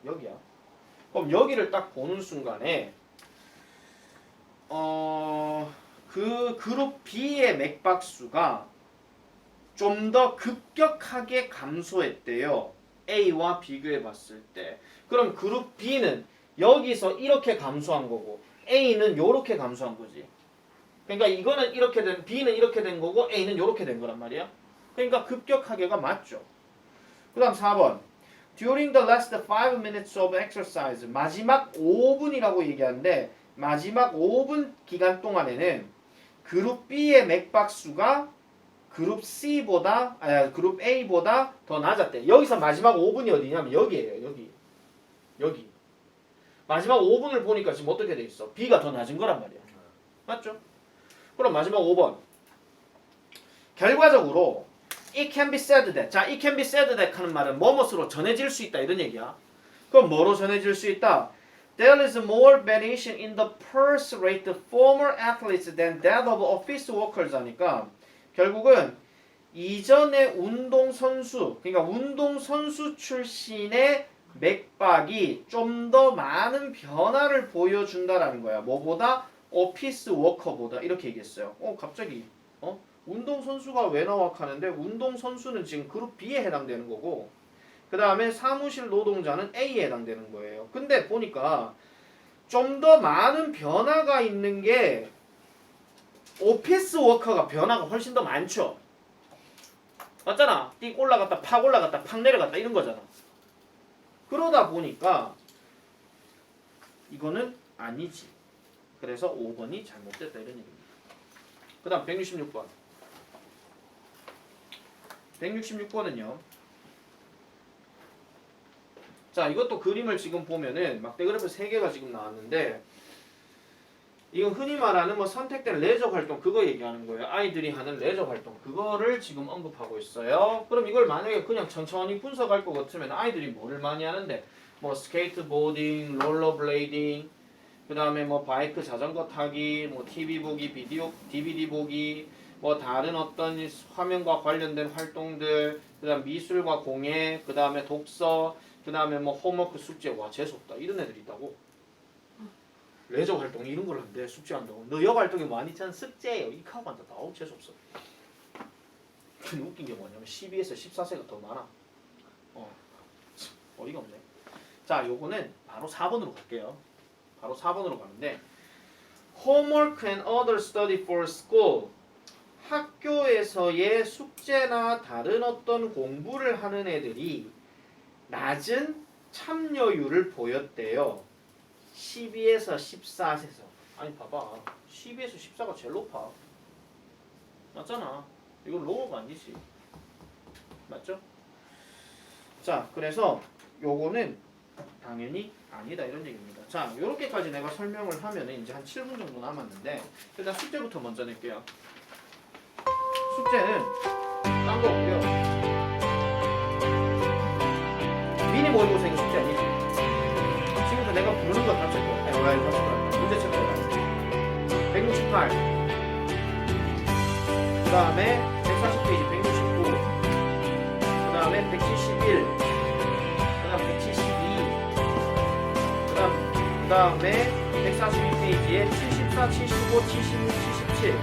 여기야. 그럼 여기를 딱 보는 순간에 그 그룹 B의 맥박수가 좀 더 급격하게 감소했대요. A와 비교해 봤을 때. 그럼 그룹 B는 여기서 이렇게 감소한 거고 A는 이렇게 감소한 거지. 그러니까 이거는 이렇게 된 B는 이렇게 된 거고 A는 이렇게 된 거란 말이야. 그러니까 급격하게가 맞죠. 그 다음 4번 During the last 5 minutes of exercise 마지막 5분이라고 얘기하는데 마지막 5분 기간 동안에는 그룹 B의 맥박수가 그룹 그룹 A보다 더 낮았대. 여기서 마지막 5분이 어디냐면 여기예요. 여기. 마지막 5분을 보니까 지금 어떻게 돼 있어? B가 더 낮은 거란 말이야. 맞죠? 그럼 마지막 5번. 결과적으로 it can be said that. 자, it can be said that 하는 말은 뭐뭇으로 전해질 수 있다 이런 얘기야. 그럼 뭐로 전해질 수 있다? There is more variation in the pulse rate of former athletes than that of office workers 하니까 결국은 이전의 운동선수, 그러니까 운동선수 출신의 맥박이 좀 더 많은 변화를 보여준다라는 거야. 뭐보다? 오피스 워커보다 이렇게 얘기했어요. 갑자기 운동선수가 왜 나와 하는데 운동선수는 지금 그룹 B에 해당되는 거고 그 다음에 사무실 노동자는 A에 해당되는 거예요. 근데 보니까 좀 더 많은 변화가 있는 게 오피스 워커가 변화가 훨씬 더 많죠. 맞잖아. 띡 올라갔다 팍 올라갔다 팍 내려갔다 이런 거잖아. 그러다 보니까 이거는 아니지. 그래서 5번이 잘못됐다 이런 얘기입니다. 그 다음 166번. 166번은요. 자, 이것도 그림을 지금 보면은 막대 그래프 3개가 지금 나왔는데 이건 흔히 말하는 뭐 선택된 레저 활동 그거 얘기하는 거예요. 아이들이 하는 레저 활동 그거를 지금 언급하고 있어요. 그럼 이걸 만약에 그냥 천천히 분석할 것 같으면 아이들이 뭐를 많이 하는데 뭐 스케이트보딩, 롤러블레이딩, 그 다음에 뭐 바이크 자전거 타기, 뭐 TV 보기, DVD 보기, 뭐 다른 어떤 화면과 관련된 활동들, 그 다음 미술과 공예, 그 다음에 독서, 그 다음에 뭐 홈워크 숙제. 와 재수없다 이런 애들이 있다고. 레저 활동 이런 걸 한대 숙제한다고. 너 여가 활동이 많이 있잖아 숙제예요. 이거 하고 한다. 아우 재수없어. 근데 웃긴 게 뭐냐면 12에서 14세가 더 많아. 어이가 없네. 자 요거는 바로 4번으로 갈게요. 바로 4번으로 가는데 Homework and other study for school. 학교에서의 숙제나 다른 어떤 공부를 하는 애들이 낮은 참여율을 보였대요. 12에서 14세서. 아니 봐봐. 12에서 14가 제일 높아. 맞잖아. 이건 로우가 아니지. 맞죠? 자, 그래서 요거는 당연히 아니다 이런 얘기입니다. 자, 요렇게까지 내가 설명을 하면은 이제 한 7분 정도 남았는데 일단 숙제부터 먼저 낼게요. 숙제는 딴 거 없고요. 미니 모의고사 이거 숙제 아니지? 지금부터 내가 부르는 거 다 체크. 온라인 다 체크한다. 문제 체크해라. 168. 그 다음에 140페이지 169. 그 다음에 171. 그 다음 172. 그 다음에 142페이지에 74, 75, 76, 77.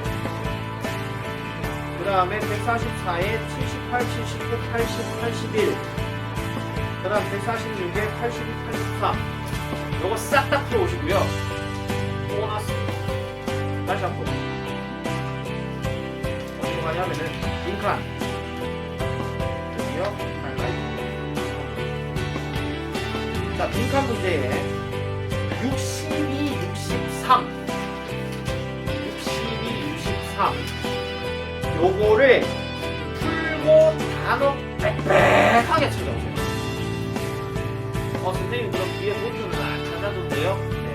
그 다음에 144에 78, 79, 80, 81. 그 다음 146에 82, 83. 요거 싹 다 풀어오시고요. 보너스. 다시 한 번. 어디로 가냐면은 빈칸. 여기요. 자, 빈칸 문제에 62, 63. 62, 63. 요거를 풀고 단어 빽빽하게 찾아오세요. 선생님 그럼 뒤에 노트는 안 찾아도 돼요? 네.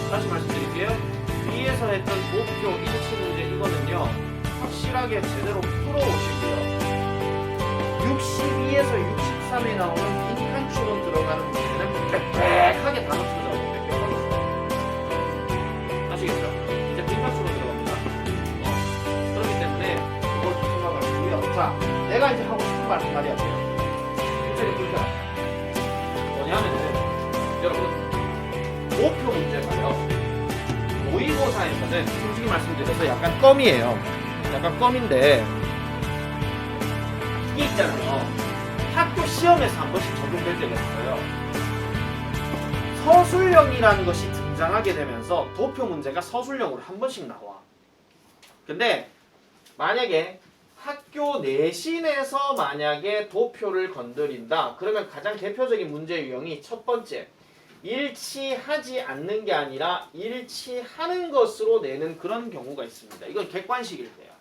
다시 말씀드릴게요. 위에서 했던 목표 1치 문제 이거는요. 확실하게 제대로 풀어오시고요. 62에서 63에 나오는 빈칸 추론 들어가는 문제는 빽빽하게 단어 찾아오세요. 빽빽하게. 아시겠죠? 이제 빈칸 추론 들어갑니다. 그렇기 때문에 그걸 좀 생각하시고요. 자, 내가 이제 하고 싶은 말 한마디 할게요. 문제를 풀자. 뭐냐면은 여러분 목표 문제가요. 모의고사에서는 솔직히 말씀드려서 약간 껌이에요. 약간 껌인데 이게 있잖아요. 학교 시험에서 한 번씩 적용될 때가 있어요. 서술형이라는 것이 등장하게 되면서 도표 문제가 서술형으로 한 번씩 나와. 근데 만약에 학교 내신에서 만약에 도표를 건드린다. 그러면 가장 대표적인 문제 유형이 첫 번째, 일치하지 않는 게 아니라 일치하는 것으로 내는 그런 경우가 있습니다. 이건 객관식일 때야.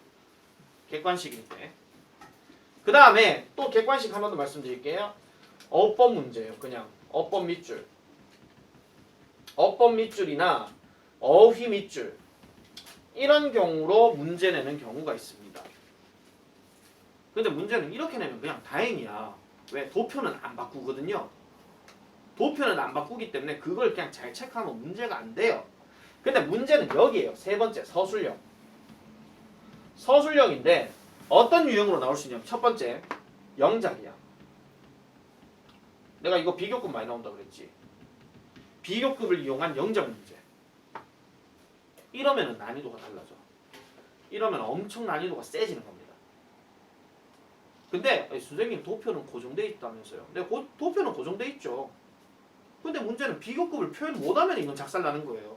객관식일 때. 그 다음에 또 객관식 한 번 더 말씀드릴게요. 어법 문제예요. 그냥 어법 밑줄. 어법 밑줄이나 어휘 밑줄. 이런 경우로 문제 내는 경우가 있습니다. 근데 문제는 이렇게 내면 그냥 다행이야. 왜? 도표는 안 바꾸거든요. 도표는 안 바꾸기 때문에 그걸 그냥 잘 체크하면 문제가 안 돼요. 근데 문제는 여기에요. 세 번째, 서술형. 서술형인데 어떤 유형으로 나올 수 있냐면 첫 번째, 영작이야. 내가 이거 비교급 많이 나온다 그랬지. 비교급을 이용한 영작 문제. 이러면 난이도가 달라져. 이러면 엄청 난이도가 세지는 겁니다. 근데 선생님 도표는 고정돼 있다면서요. 근데 도표는 고정돼 있죠. 근데 문제는 비교급을 표현 못하면 이건 작살나는 거예요.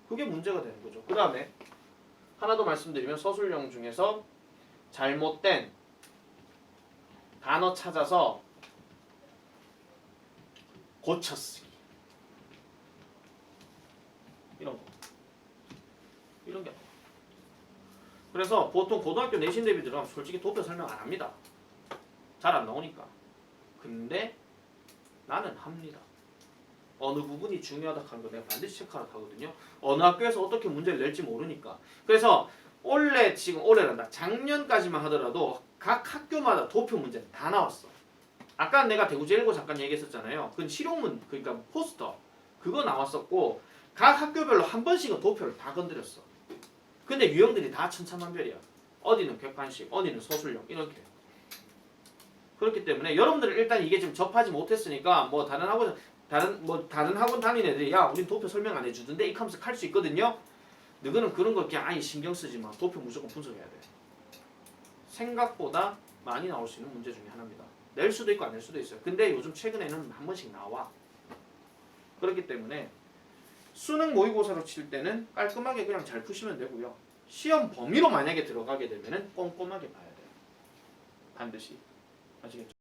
그게 문제가 되는 거죠. 그 다음에 하나 더 말씀드리면 서술형 중에서 잘못된 단어 찾아서 고쳐쓰기 이런 거. 이런 게 그래서 보통 고등학교 내신 대비 들어가면 솔직히 도표 설명 안 합니다. 잘 안 나오니까. 근데 나는 합니다. 어느 부분이 중요하다 하는 거 내가 반드시 체크하라 하거든요. 어느 학교에서 어떻게 문제를 낼지 모르니까. 그래서 올해란다. 작년까지만 하더라도 각 학교마다 도표 문제는 다 나왔어. 아까 내가 대구제일고 잠깐 얘기했었잖아요. 그건 실용문 그러니까 포스터 그거 나왔었고 각 학교별로 한 번씩은 도표를 다 건드렸어. 근데 유형들이 다 천차만별이야. 어디는 객관식, 어디는 서술형 이렇게. 그렇기 때문에 여러분들 일단 이게 지금 접하지 못했으니까 뭐 다른 학원 다니는 애들이 야 우린 도표 설명 안 해주던데 이렇게 하면서 할 수 있거든요. 너희는 그런 거 그냥 아예 신경 쓰지 마. 도표 무조건 분석해야 돼. 생각보다 많이 나올 수 있는 문제 중에 하나입니다. 낼 수도 있고 안 낼 수도 있어요. 근데 요즘 최근에는 한 번씩 나와. 그렇기 때문에 수능 모의고사로 칠 때는 깔끔하게 그냥 잘 푸시면 되고요. 시험 범위로 만약에 들어가게 되면은 꼼꼼하게 봐야 돼요. 반드시. 아시겠죠?